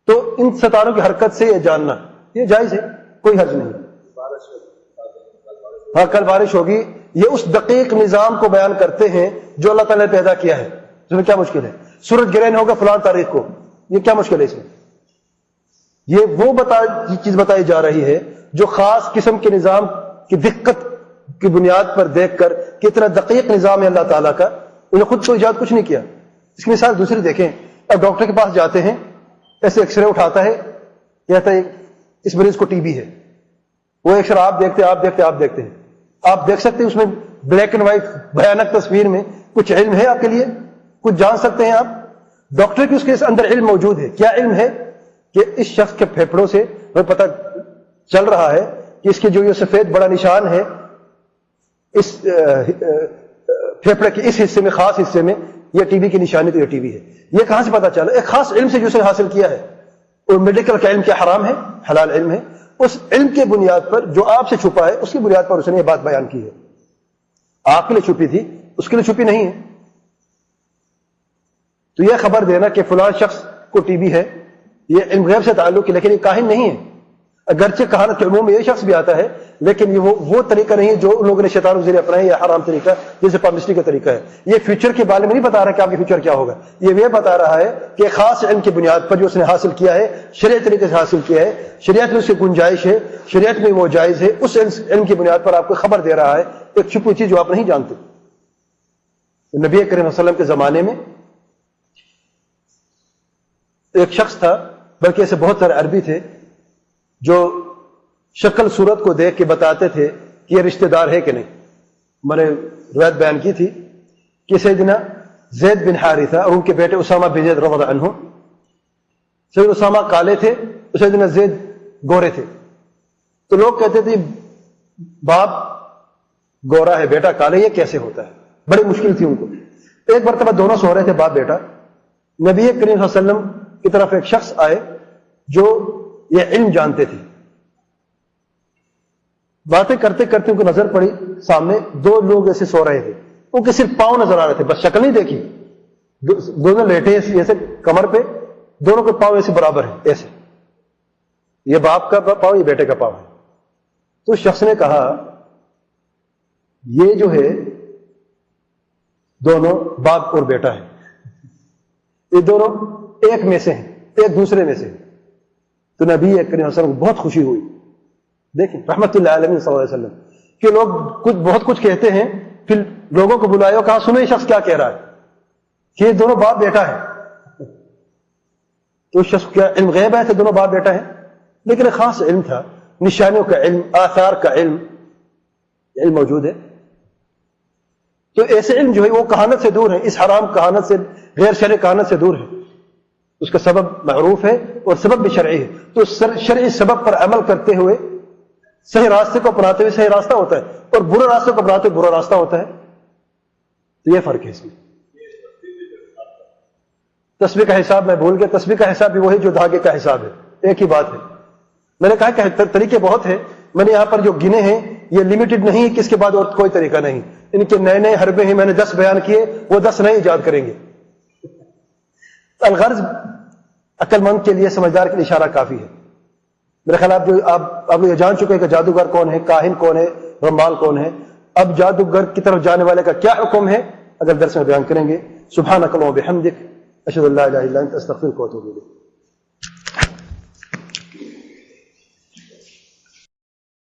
تو ان ستاروں کی حرکت سے یہ جاننا یہ جائز ہے، کوئی حرج نہیں۔ ہاں کل بارش ہوگی، یہ اس دقیق نظام کو بیان کرتے ہیں جو اللہ تعالیٰ نے پیدا کیا ہے۔ اس میں کیا مشکل ہے؟ سورج گرہن ہوگا فلاں تاریخ کو، یہ کیا مشکل ہے اس میں؟ یہ وہ چیز بتائی جا رہی ہے جو خاص قسم کے نظام کی دقت کی بنیاد پر دیکھ کر کتنا دقیق نظام ہے اللہ تعالیٰ کا، انہیں خود کو ایجاد کچھ نہیں کیا۔ اس کی مثال دوسری دیکھیں، اب ڈاکٹر کے پاس جاتے ہیں، ایسے ایکس رے اٹھاتا ہے، کہتا ہے اس مریض کو ٹی بی ہے۔ وہ ایکس رے آپ دیکھتے ہیں، آپ دیکھ سکتے ہیں اس میں بلیک اینڈ وائٹ بھیانک تصویر میں کچھ علم ہے آپ کے لیے؟ کچھ جان سکتے ہیں آپ؟ ڈاکٹر کی اس کے اندر علم موجود ہے۔ کیا علم ہے؟ کہ اس شخص کے پھیپھڑوں سے ہمیں پتہ چل رہا ہے کہ اس کی جو یہ سفید بڑا نشان ہے اس پھیپھڑے کے اس حصے میں، خاص حصے میں، یہ ٹی بی کی نشانی، تو یہ ٹی بی ہے. یہ کہاں سے پتا چلا؟ ایک خاص علم سے جو اس نے حاصل کیا ہے. اور میڈیکل کا علم کیا حرام ہے؟ حلال علم ہے. اس علم کے بنیاد پر جو آپ سے چھپا ہے، اس کی بنیاد پر اس نے یہ بات بیان کی ہے. آپ کے لیے چھپی تھی، اس کے لیے چھپی نہیں ہے. تو یہ خبر دینا کہ فلاں شخص کو ٹی بی ہے، یہ علم غیب سے تعلق ہے، لیکن یہ کاہن نہیں ہے. اگرچہ کہانت کے عموم میں یہ شخص بھی آتا ہے، لیکن یہ وہ طریقہ نہیں ہے جو ان لوگوں نے شیطان کے ذریعے اپنایا، یہ حرام طریقہ جیسے پابلسٹی کا طریقہ ہے. یہ فیوچر کے بارے میں نہیں بتا رہا کہ آپ کے فیوچر کیا ہوگا، یہ بتا رہا ہے کہ خاص علم کی بنیاد پر جو اس نے حاصل کیا ہے، شریعت طریقے سے حاصل کیا ہے، شریعت میں اس کی گنجائش ہے، شریعت میں وہ جائز ہے، اس علم کی بنیاد پر آپ کو خبر دے رہا ہے ایک چھپی چیز جو آپ نہیں جانتے. نبی کریم صلی اللہ علیہ وسلم کے زمانے میں ایک شخص تھا، بلکہ ایسے بہت سارے عربی تھے جو شکل صورت کو دیکھ کے بتاتے تھے کہ یہ رشتہ دار ہے کہ نہیں. میں نے روایت بیان کی تھی کہ سیدنا زید بن حارثہ اور ان کے بیٹے اسامہ بن زید رضی اللہ عنہ، سیدنا اسامہ کالے تھے، سیدنا زید گورے تھے. تو لوگ کہتے تھے باپ گورا ہے بیٹا کالے، یہ کیسے ہوتا ہے؟ بڑی مشکل تھی ان کو. ایک مرتبہ دونوں سو رہے تھے باپ بیٹا، نبی کریم صلی اللہ علیہ وسلم کی طرف ایک شخص آئے جو یہ علم جانتے تھے. باتیں کرتے کرتے ان کو نظر پڑی سامنے دو لوگ ایسے سو رہے تھے، ان کے صرف پاؤں نظر آ رہے تھے، بس شکل نہیں دیکھی. دونوں لیٹے ایسے کمر پہ، دونوں کے پاؤں ایسے برابر ہیں، ایسے، یہ باپ کا پاؤں، یہ بیٹے کا پاؤں ہے. تو اس شخص نے کہا یہ جو ہے دونوں باپ اور بیٹا ہے، یہ دونوں ایک میں سے ہیں، ایک دوسرے میں سے. تو نبی کریم صلی اللہ علیہ وسلم کو بہت خوشی ہوئی. دیکھیں رحمت اللہ علیہ صلی اللہ علیہ وسلم کہ لوگ بہت کچھ کہتے ہیں، پھر لوگوں کو بلایا اور کہا سنو یہ شخص کیا کہہ رہا ہے کہ یہ دونوں باپ بیٹا ہے. تو اس شخص کیا علم غیب ہے کہ دونوں باپ بیٹا ہے؟ لیکن ایک خاص علم تھا، نشانیوں کا علم، آثار کا علم موجود ہے. تو ایسے علم جو ہے وہ کہانت سے دور ہے، اس حرام کہانت سے، غیر شرعی کہانت سے دور ہے. اس کا سبب معروف ہے اور سبب بھی شرعی ہے. تو شرعی سبب پر عمل کرتے ہوئے صحیح راستے کو اپناتے ہوئے صحیح راستہ ہوتا ہے، اور برے راستے کو اپناتے ہوئے برا راستہ ہوتا ہے. تو یہ فرق ہے اس میں. تسبیح کا حساب میں بھول گیا، تسبیح کا حساب بھی وہی جو دھاگے کا حساب ہے، ایک ہی بات ہے. میں نے کہا کہ طریقے بہت ہیں، میں نے یہاں پر جو گنے ہیں یہ لمیٹڈ نہیں ہے کہ اس کے بعد اور کوئی طریقہ نہیں. ان کے نئے نئے حربے ہیں، میں نے 10 بیان کیے، وہ 10 نئے ایجاد کریں گے. الغرض عقل مند کے لیے، سمجھدار کے لیے اشارہ کافی ہے. میرے خیال آپ لوگ یہ جان چکے ہیں کہ جادوگر کون ہے، کاہن کون ہے، رمال کون ہے. اب جادوگر کی طرف جانے والے کا کیا حکم ہے اگر درس میں بیان کریں گے. سبحانک اللہم و بحمدک، اشہد ان لا الہ الا انت، استغفرک و اتوب الیک.